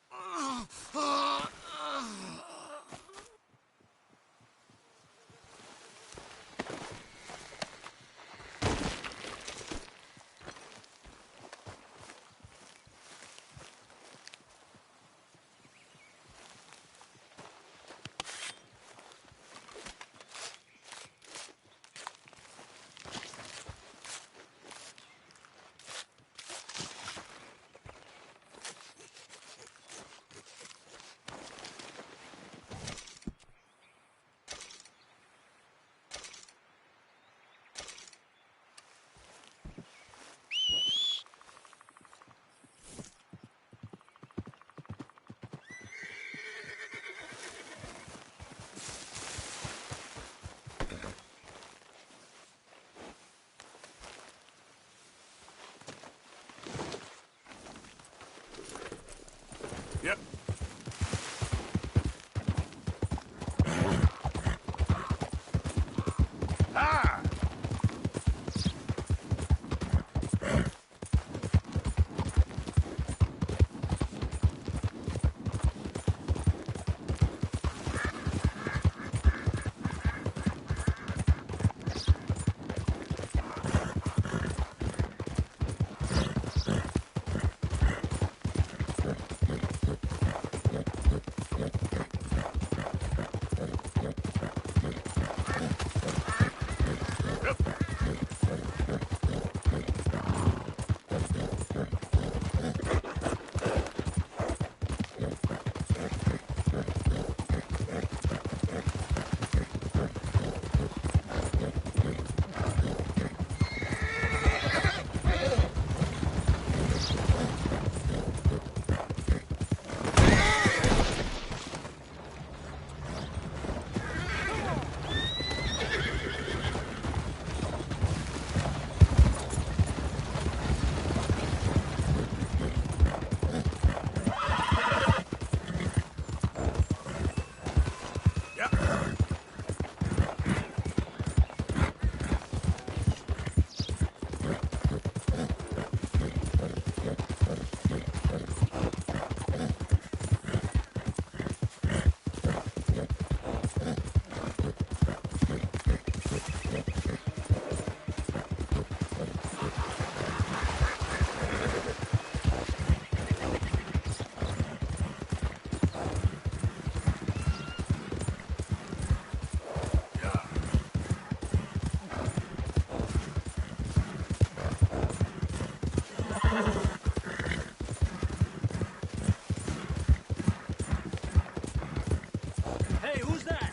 Hey, who's that?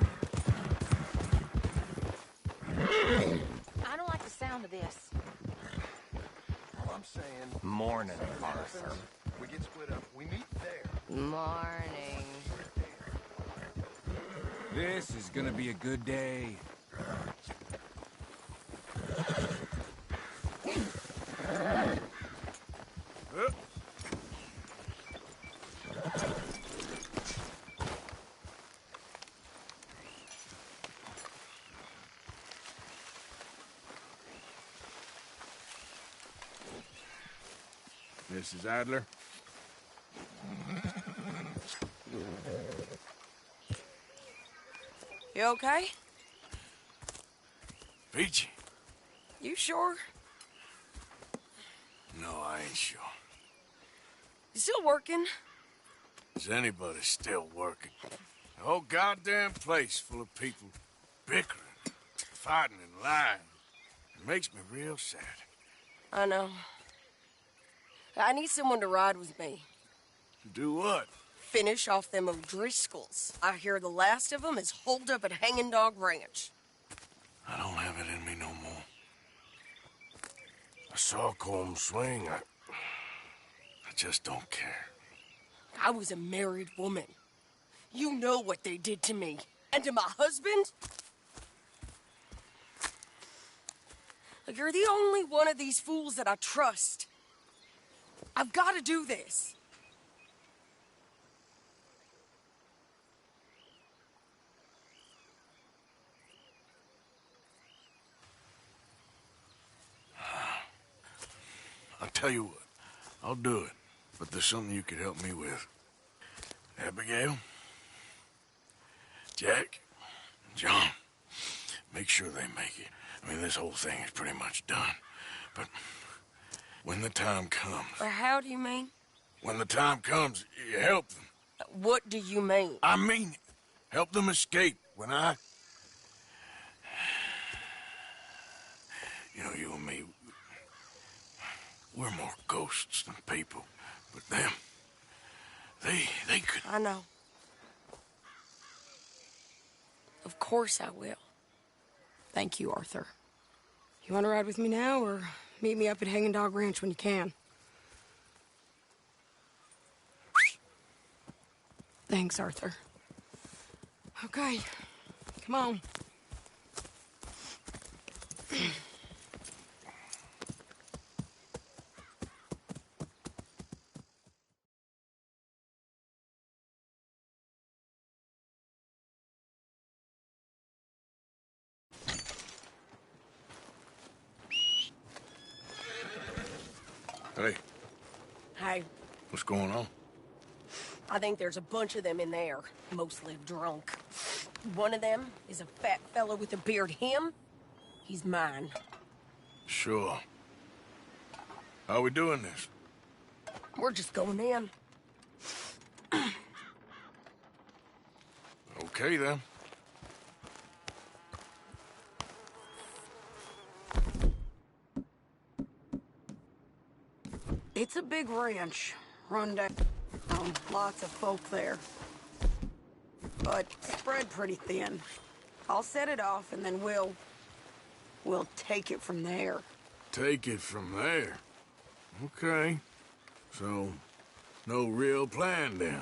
I don't like the sound of this. All I'm saying... Morning, Arthur. We get split up. We meet there. Morning. This is gonna be a good day. Mrs. Adler? You okay? Peachy? You sure? No, I ain't sure. You still working? Is anybody still working? The whole goddamn place full of people bickering, fighting, and lying. It makes me real sad. I know. I need someone to ride with me. To do what? Finish off them O'Driscolls. I hear the last of them is holed up at Hanging Dog Ranch. I don't have it in me no more. I saw Colm swing. I just don't care. I was a married woman. You know what they did to me. And to my husband? Like, you're the only one of these fools that I trust. I've got to do this. I'll tell you what. I'll do it. But there's something you could help me with. Abigail, Jack, John, make sure they make it. I mean, this whole thing is pretty much done. But when the time comes... How do you mean? When the time comes, you help them. What do you mean? I mean it. Help them escape. When I... You know, you and me, we're more ghosts than people. But them, they could... I know. Of course I will. Thank you, Arthur. You want to ride with me now, or meet me up at Hanging Dog Ranch when you can? Thanks, Arthur. Okay, come on. Hey. Hey, What's going on? I think there's a bunch of them in there, mostly drunk. One of them is a fat fella with a beard. Him, he's mine. Sure. How are we doing this? We're just going in. Okay, then. It's a big ranch, run down. Lots of folk there. But spread pretty thin. I'll set it off and then we'll take it from there. Take it from there? Okay. So, no real plan then?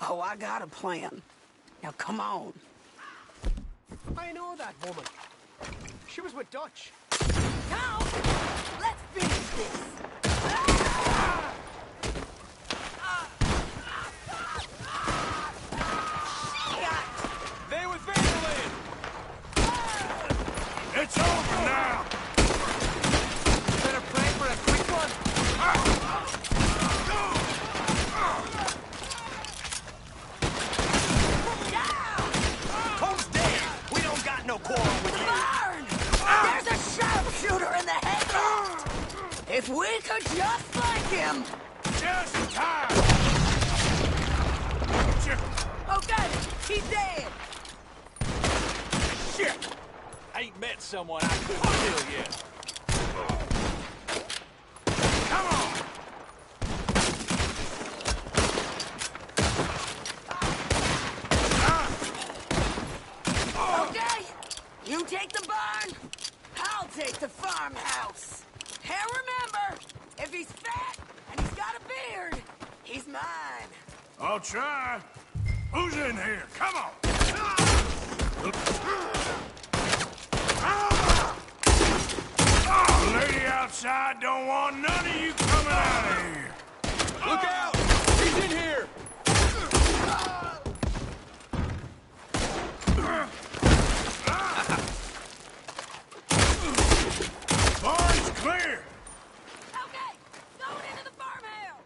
Oh, I got a plan. Now come on. I know that woman. She was with Dutch. Now, let's finish this. They with Vanderland! It's over now! Better pray for a quick one. Cole's dead. We don't got no quarrel with you. Burn! There's a sharpshooter in the head. If we could just flank him. Just in time! Okay, he's dead. Shit! I ain't met someone I couldn't kill yet. Come on! mine. I'll try. Who's in here? Come on. Oh, lady outside don't want none of you coming out of here. Look out! He's in here! Barn's clear. Okay, going into the farmhouse.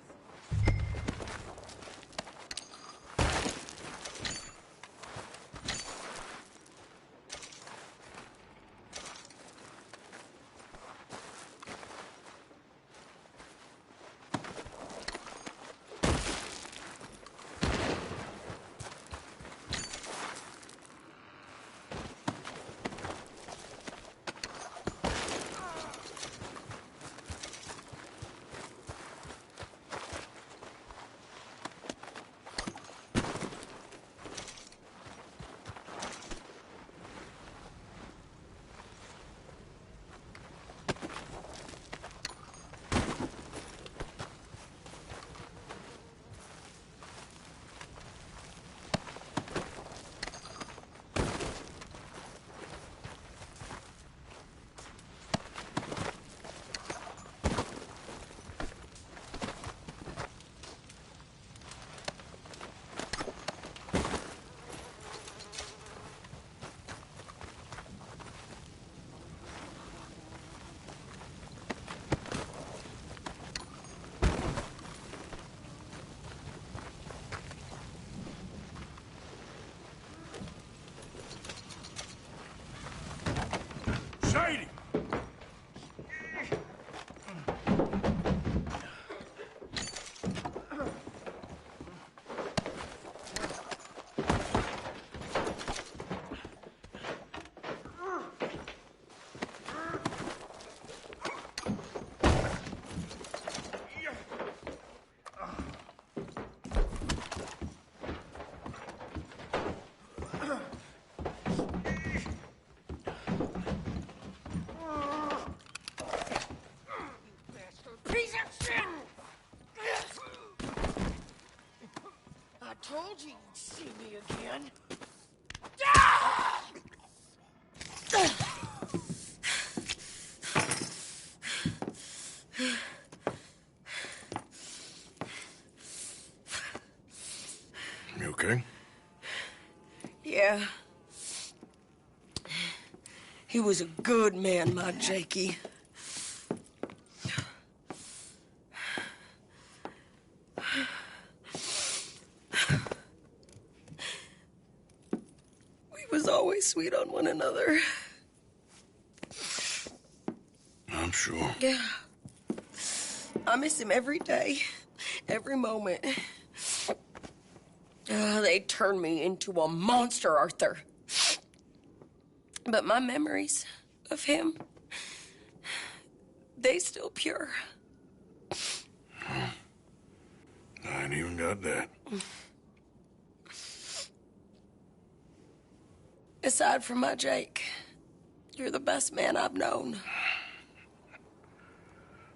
Sadie! Piece of shit! I told you you'd see me again. You okay? Yeah. He was a good man, my Jakey. We was always sweet on one another. I'm sure. Yeah. I miss him every day, every moment. They turned me into a monster, Arthur. But my memories of him, they still pure. I ain't even got that. Aside from my Jake, you're the best man I've known.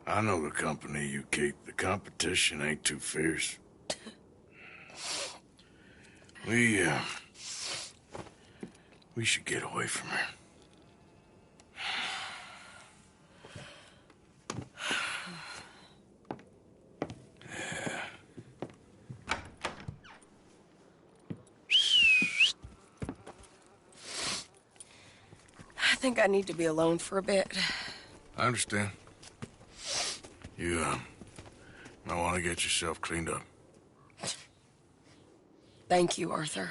I know the company you keep. The competition ain't too fierce. We should get away from her. I think I need to be alone for a bit. I understand. You, might want to get yourself cleaned up. Thank you, Arthur.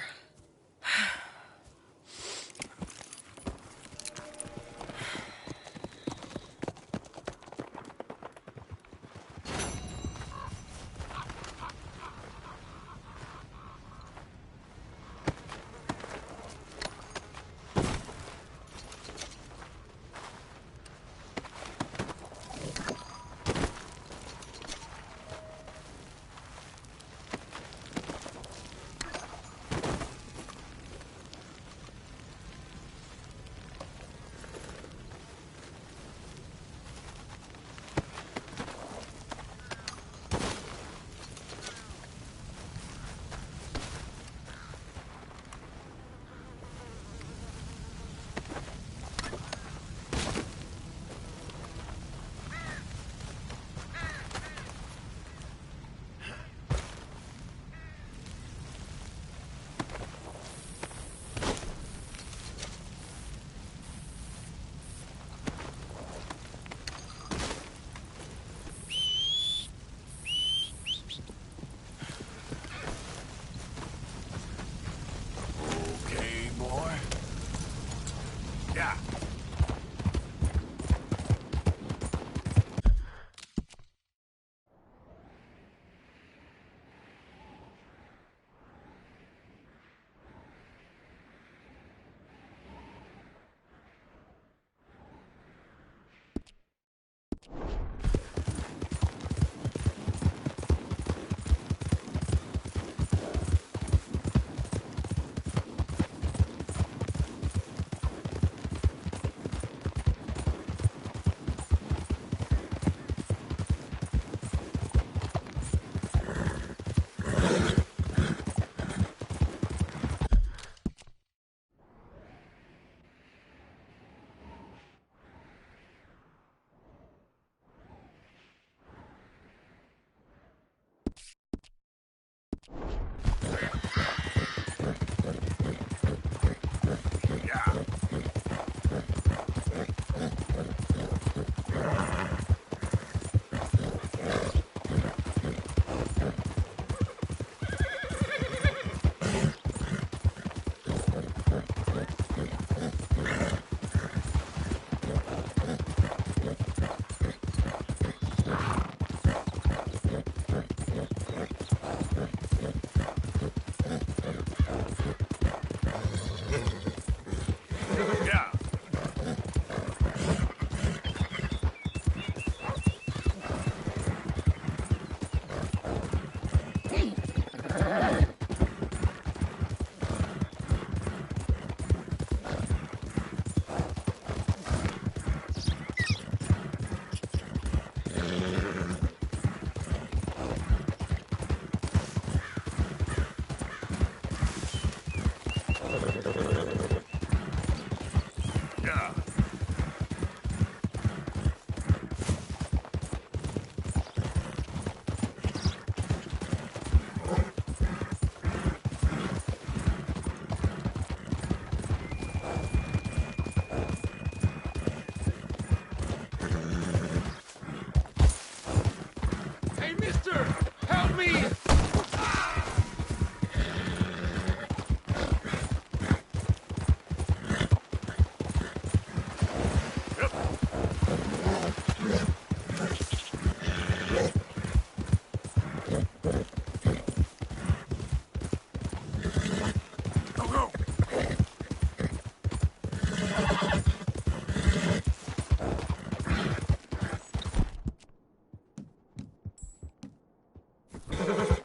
Hey, mister! Help me! Go, go!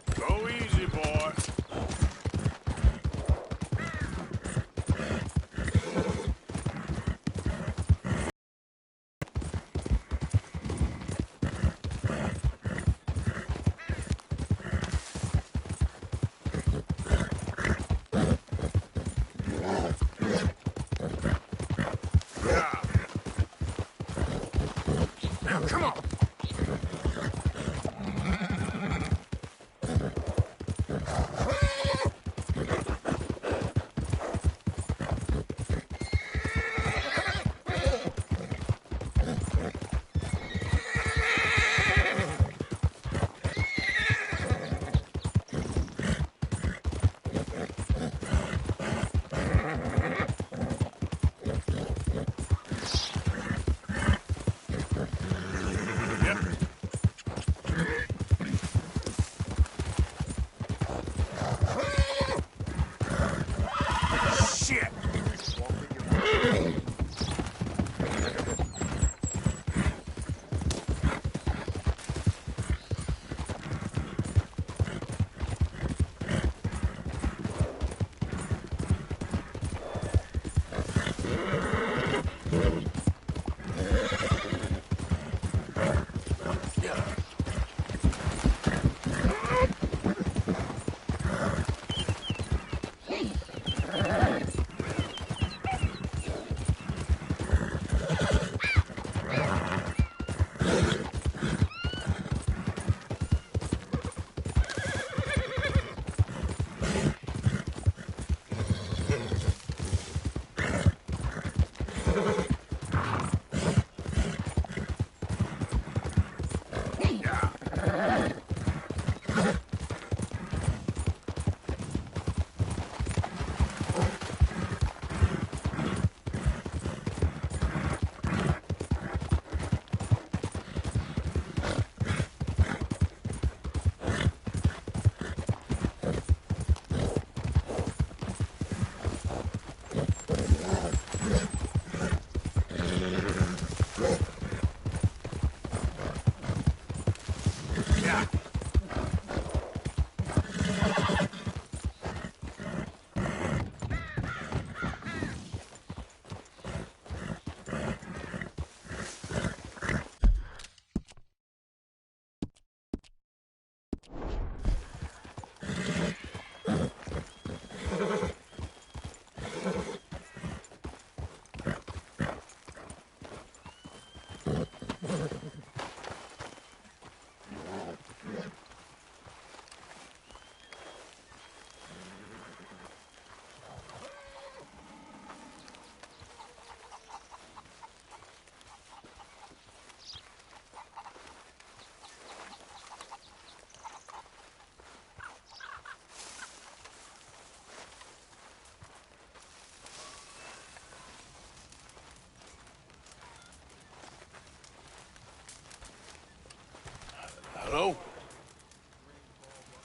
Hello?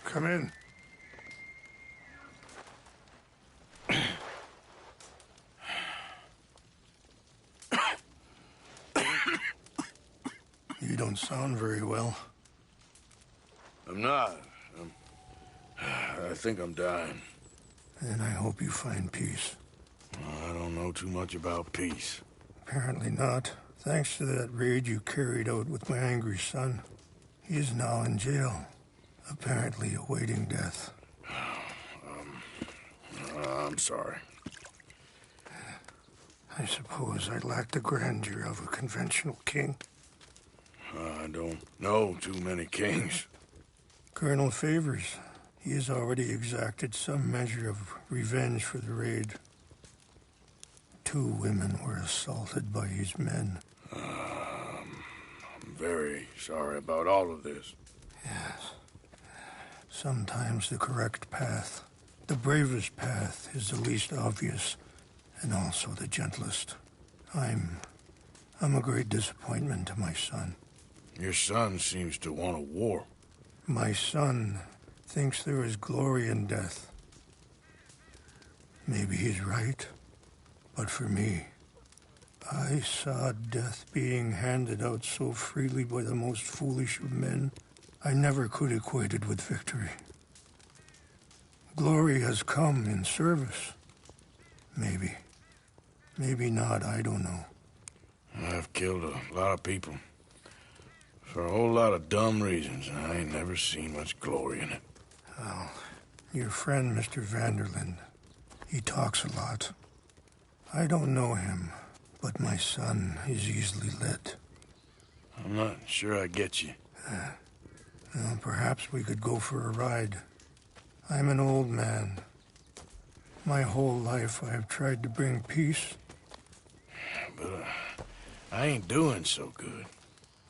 Come in. You don't sound very well. I'm not. I think I'm dying. And I hope you find peace. I don't know too much about peace. Apparently not. Thanks to that raid you carried out with my angry son. He is now in jail, apparently awaiting death. I'm sorry. I suppose I lack the grandeur of a conventional king. I don't know too many kings. Colonel Favors, he has already exacted some measure of revenge for the raid. 2 women were assaulted by his men. I'm very sorry about all of this. Yes. Sometimes the correct path, the bravest path, is the least obvious, and also the gentlest. I'm a great disappointment to my son. Your son seems to want a war. My son thinks there is glory in death. Maybe he's right, but for me, I saw death being handed out so freely by the most foolish of men, I never could equate it with victory. Glory has come in service. Maybe. Maybe not, I don't know. I've killed a lot of people. For a whole lot of dumb reasons, and I ain't never seen much glory in it. Oh, your friend, Mr. Vanderlyn, he talks a lot. I don't know him, but my son is easily led. I'm not sure I get you. Well, perhaps we could go for a ride. I'm an old man. My whole life I have tried to bring peace. But I ain't doing so good.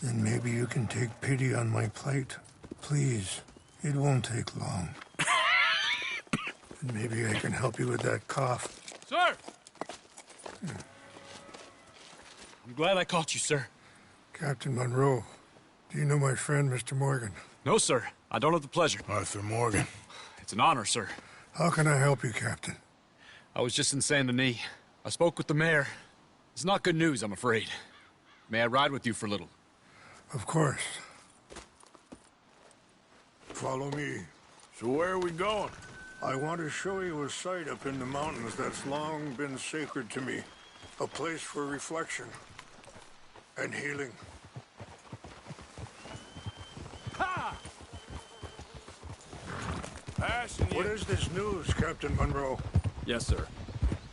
Then maybe you can take pity on my plight. Please, it won't take long. And maybe I can help you with that cough. Sir! I'm glad I caught you, sir. Captain Monroe, do you know my friend, Mr. Morgan? No, sir. I don't have the pleasure. Arthur Morgan. It's an honor, sir. How can I help you, Captain? I was just in Saint Denis. I spoke with the mayor. It's not good news, I'm afraid. May I ride with you for a little? Of course. Follow me. So where are we going? I want to show you a site up in the mountains that's long been sacred to me. A place for reflection and healing. Ha! What is this news, Captain Monroe? Yes, sir.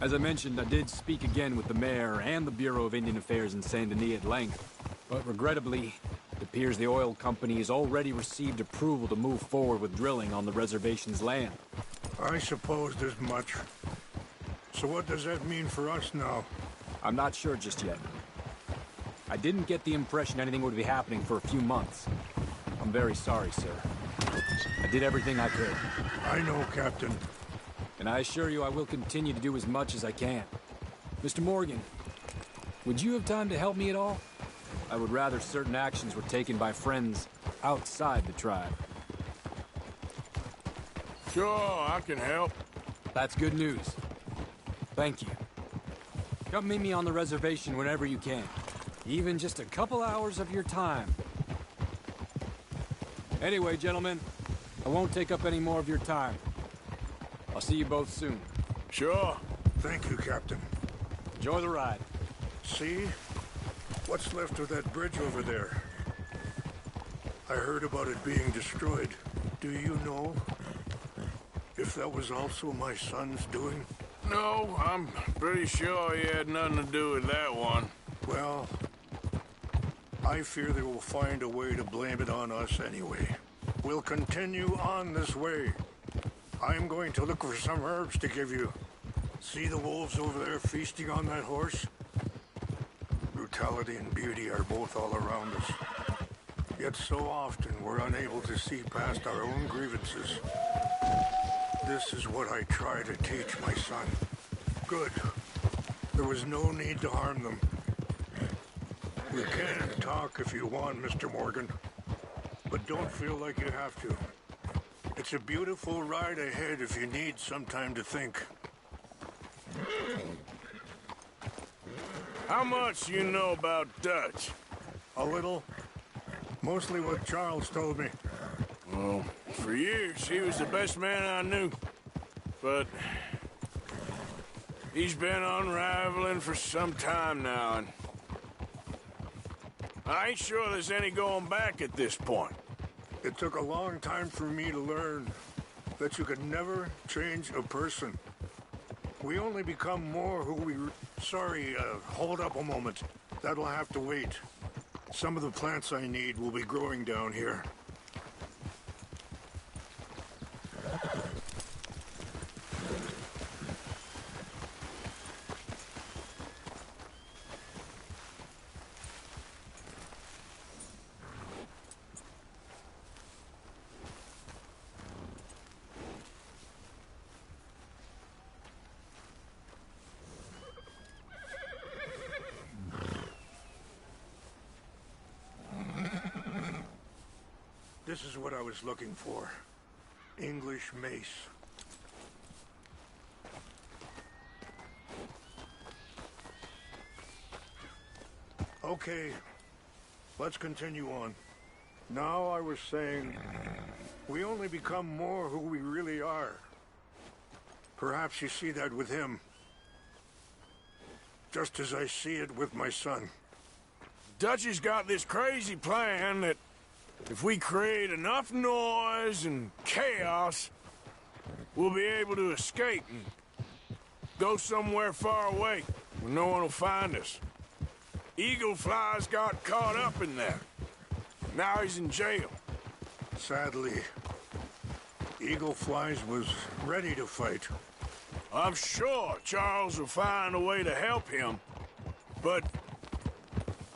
As I mentioned, I did speak again with the mayor and the Bureau of Indian Affairs in Saint Denis at length. But regrettably, it appears the oil company has already received approval to move forward with drilling on the reservation's land. I supposed as much. So what does that mean for us now? I'm not sure just yet. I didn't get the impression anything would be happening for a few months. I'm very sorry, sir. I did everything I could. I know, Captain. And I assure you I will continue to do as much as I can. Mr. Morgan, would you have time to help me at all? I would rather certain actions were taken by friends outside the tribe. Sure, I can help. That's good news. Thank you. Come meet me on the reservation whenever you can. Even just a couple hours of your time. Anyway, gentlemen, I won't take up any more of your time. I'll see you both soon. Sure. Thank you, Captain. Enjoy the ride. See? What's left of that bridge over there? I heard about it being destroyed. Do you know if that was also my son's doing? No, I'm pretty sure he had nothing to do with that one. Well, I fear they will find a way to blame it on us anyway. We'll continue on this way. I'm going to look for some herbs to give you. See the wolves over there feasting on that horse? Brutality and beauty are both all around us. Yet so often we're unable to see past our own grievances. This is what I try to teach my son. Good. There was no need to harm them. We can talk if you want, Mr. Morgan. But don't feel like you have to. It's a beautiful ride ahead if you need some time to think. How much you know about Dutch? A little. Mostly what Charles told me. Well, for years, he was the best man I knew. But he's been unraveling for some time now, and I ain't sure there's any going back at this point. It took a long time for me to learn that you could never change a person. We only become more who we... Sorry, hold up a moment. That'll have to wait. Some of the plants I need will be growing down here. This is what I was looking for. English mace. Okay, let's continue on. Now I was saying, we only become more who we really are. Perhaps you see that with him. Just as I see it with my son. Dutchy's got this crazy plan that if we create enough noise and chaos, we'll be able to escape and go somewhere far away where no one will find us. Eagle Fly's got caught up in that. Now he's in jail. Sadly, Eagle Flies was ready to fight. I'm sure Charles will find a way to help him, but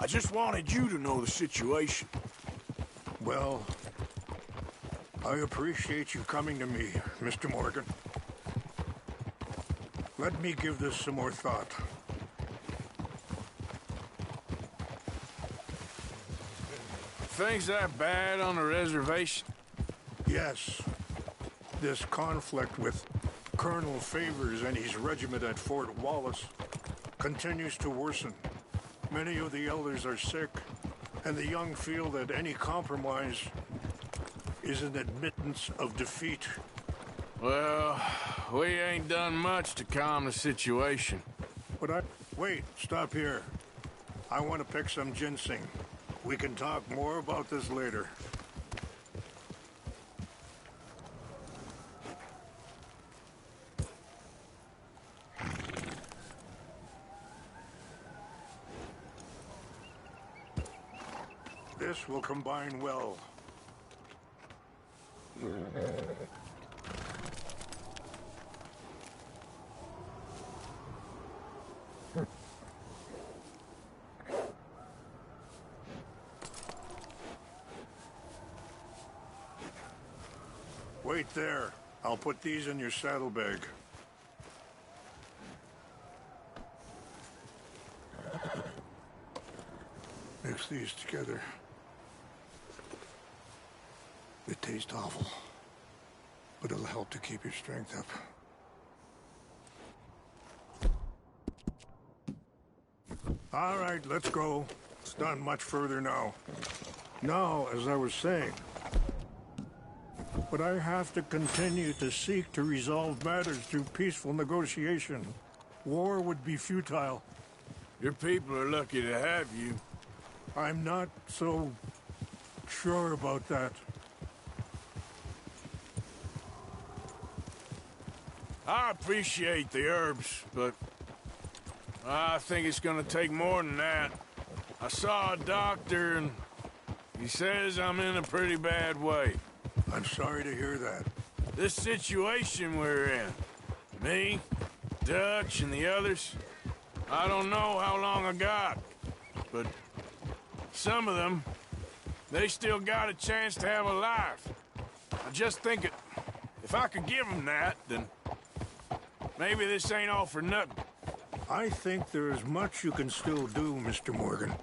I just wanted you to know the situation. Well, I appreciate you coming to me, Mr. Morgan. Let me give this some more thought. Things that bad on the reservation? Yes. This conflict with Colonel Favors and his regiment at Fort Wallace continues to worsen. Many of the elders are sick, and the young feel that any compromise is an admittance of defeat. Well, we ain't done much to calm the situation. But Wait, stop here. I want to pick some ginseng. We can talk more about this later. This will combine well. Wait there. I'll put these in your saddlebag. Mix these together. They taste awful, but it'll help to keep your strength up. All right, let's go. It's not much further now. Now, as I was saying, but I have to continue to seek to resolve matters through peaceful negotiation. War would be futile. Your people are lucky to have you. I'm not so sure about that. I appreciate the herbs, but I think it's gonna take more than that. I saw a doctor and he says I'm in a pretty bad way. I'm sorry to hear that. This situation we're in, me, Dutch, and the others, I don't know how long I got, but some of them, they still got a chance to have a life. I just think if I could give them that, then maybe this ain't all for nothing. I think there is much you can still do, Mr. Morgan.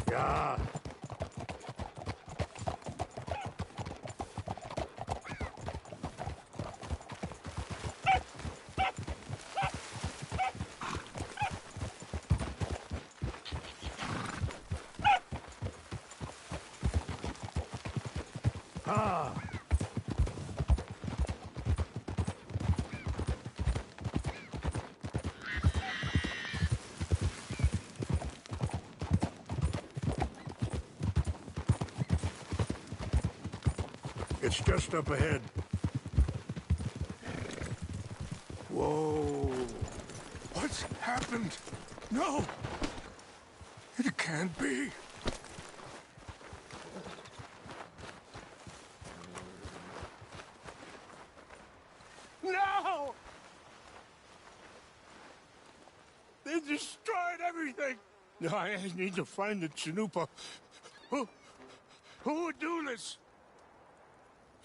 Yeah. Ah. It's just up ahead. Whoa. What's happened? No! It can't be. No! They destroyed everything! I need to find the Chanupa. Who would do this?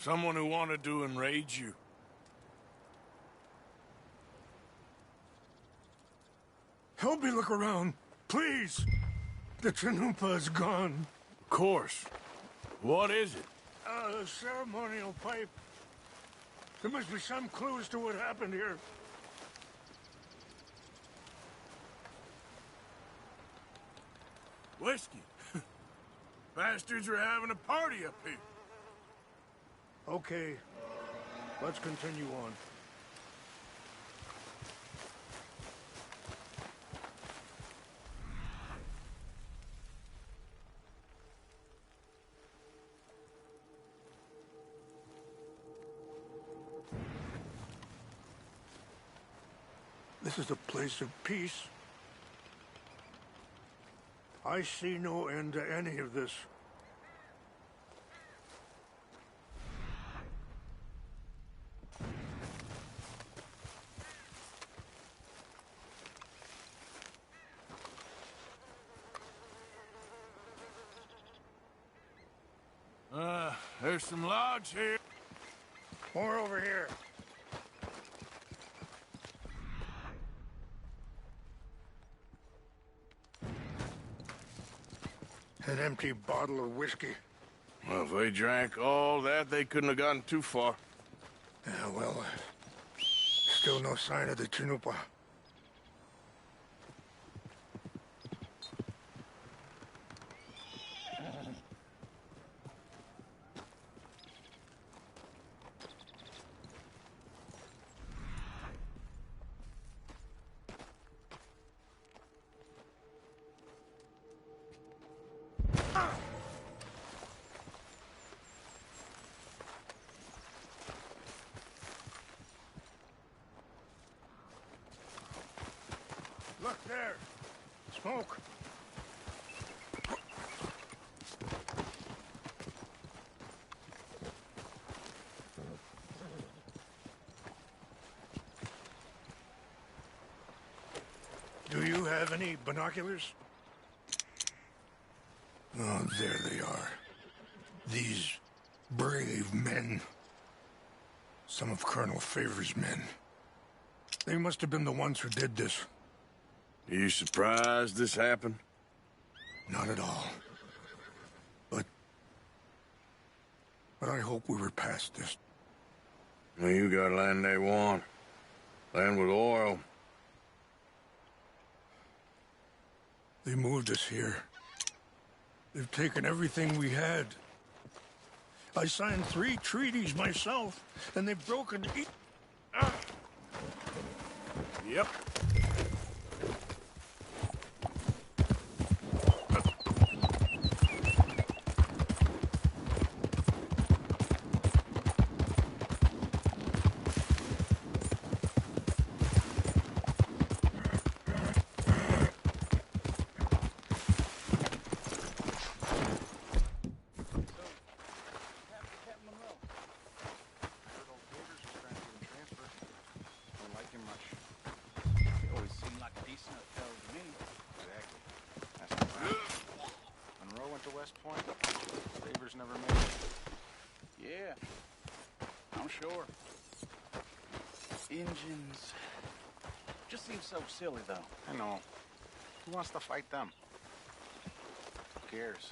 Someone who wanted to enrage you. Help me look around, please. The Chanupa is gone. Of course. What is it? A ceremonial pipe. There must be some clues to what happened here. Whiskey. Bastards are having a party up here. Okay, let's continue on. This is a place of peace. I see no end to any of this. There's some logs here. More over here. An empty bottle of whiskey. Well, if they drank all that, they couldn't have gotten too far. Yeah, well, still no sign of the Chanupa. Look there! Smoke! Do you have any binoculars? Oh, there they are. These brave men. Some of Colonel Favor's men. They must have been the ones who did this. Are you surprised this happened? Not at all. But I hope we were past this. Well, you got land they want. Land with oil. They moved us here. They've taken everything we had. I signed 3 treaties myself, and they've broken each... Yep. West Point. Favors never made it. Yeah, I'm sure. Engines. Just seems so silly, though. I know. Who wants to fight them? Who cares?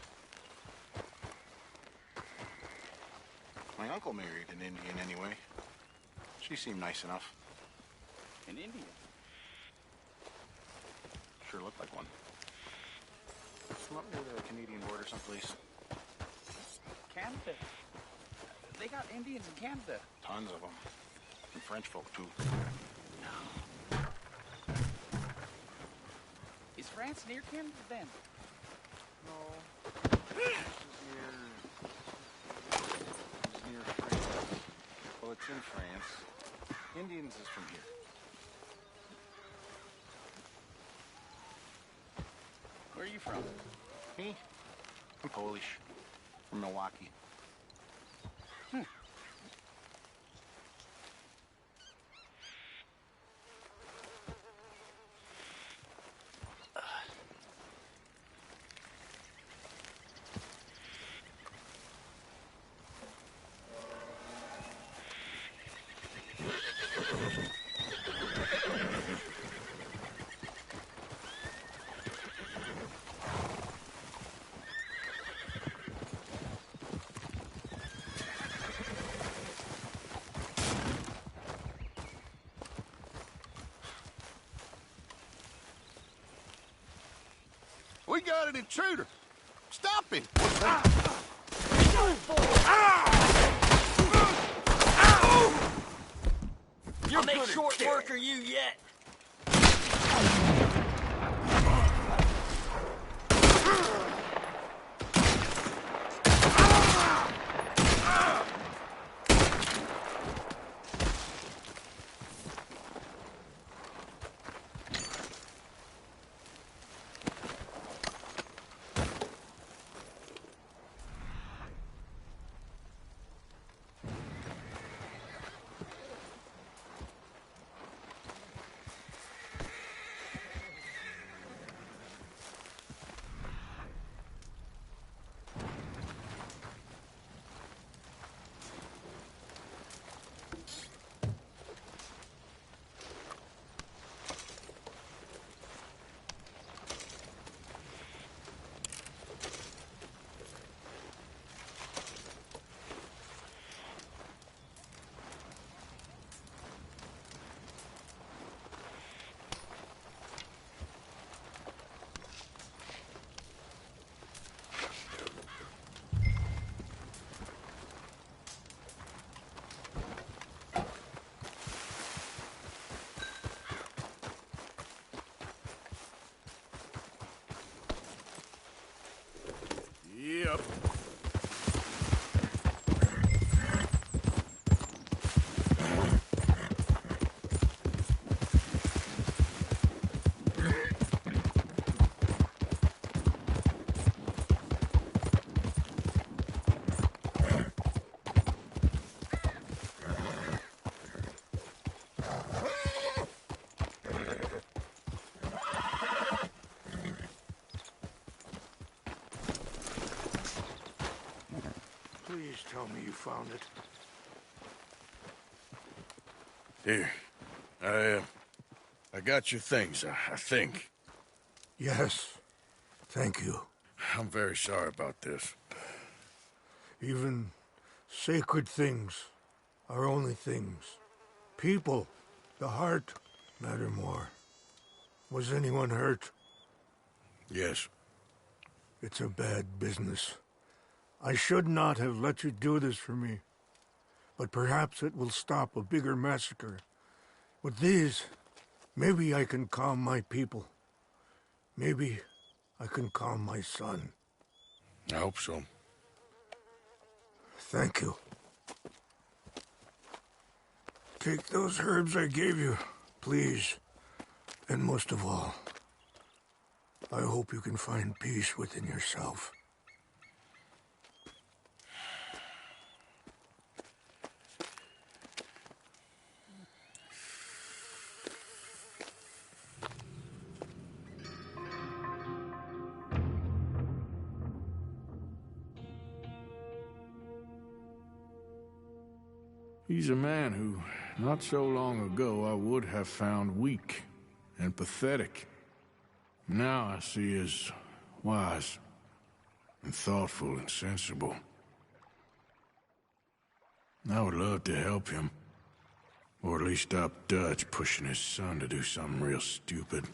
My uncle married an Indian anyway. She seemed nice enough. An Indian? Sure looked like one. Come up near the Canadian border someplace. Canada? They got Indians in Canada. Tons of them. And French folk, too. No. Is France near Canada, then? No. This is near France. Well, it's in France. Indians is from here. Where are you from? Me? I'm Polish. From Milwaukee. We got an intruder. Stop him. I'll make short work of you yet. Yep. Please tell me you found it. Here. I got your things, I think. Yes. Thank you. I'm very sorry about this. Even sacred things are only things. People, the heart, matter more. Was anyone hurt? Yes. It's a bad business. I should not have let you do this for me. But perhaps it will stop a bigger massacre. With these, maybe I can calm my people. Maybe I can calm my son. I hope so. Thank you. Take those herbs I gave you, please. And most of all, I hope you can find peace within yourself. He's a man who, not so long ago, I would have found weak and pathetic. Now I see as wise and thoughtful and sensible. I would love to help him, or at least stop Dutch pushing his son to do something real stupid.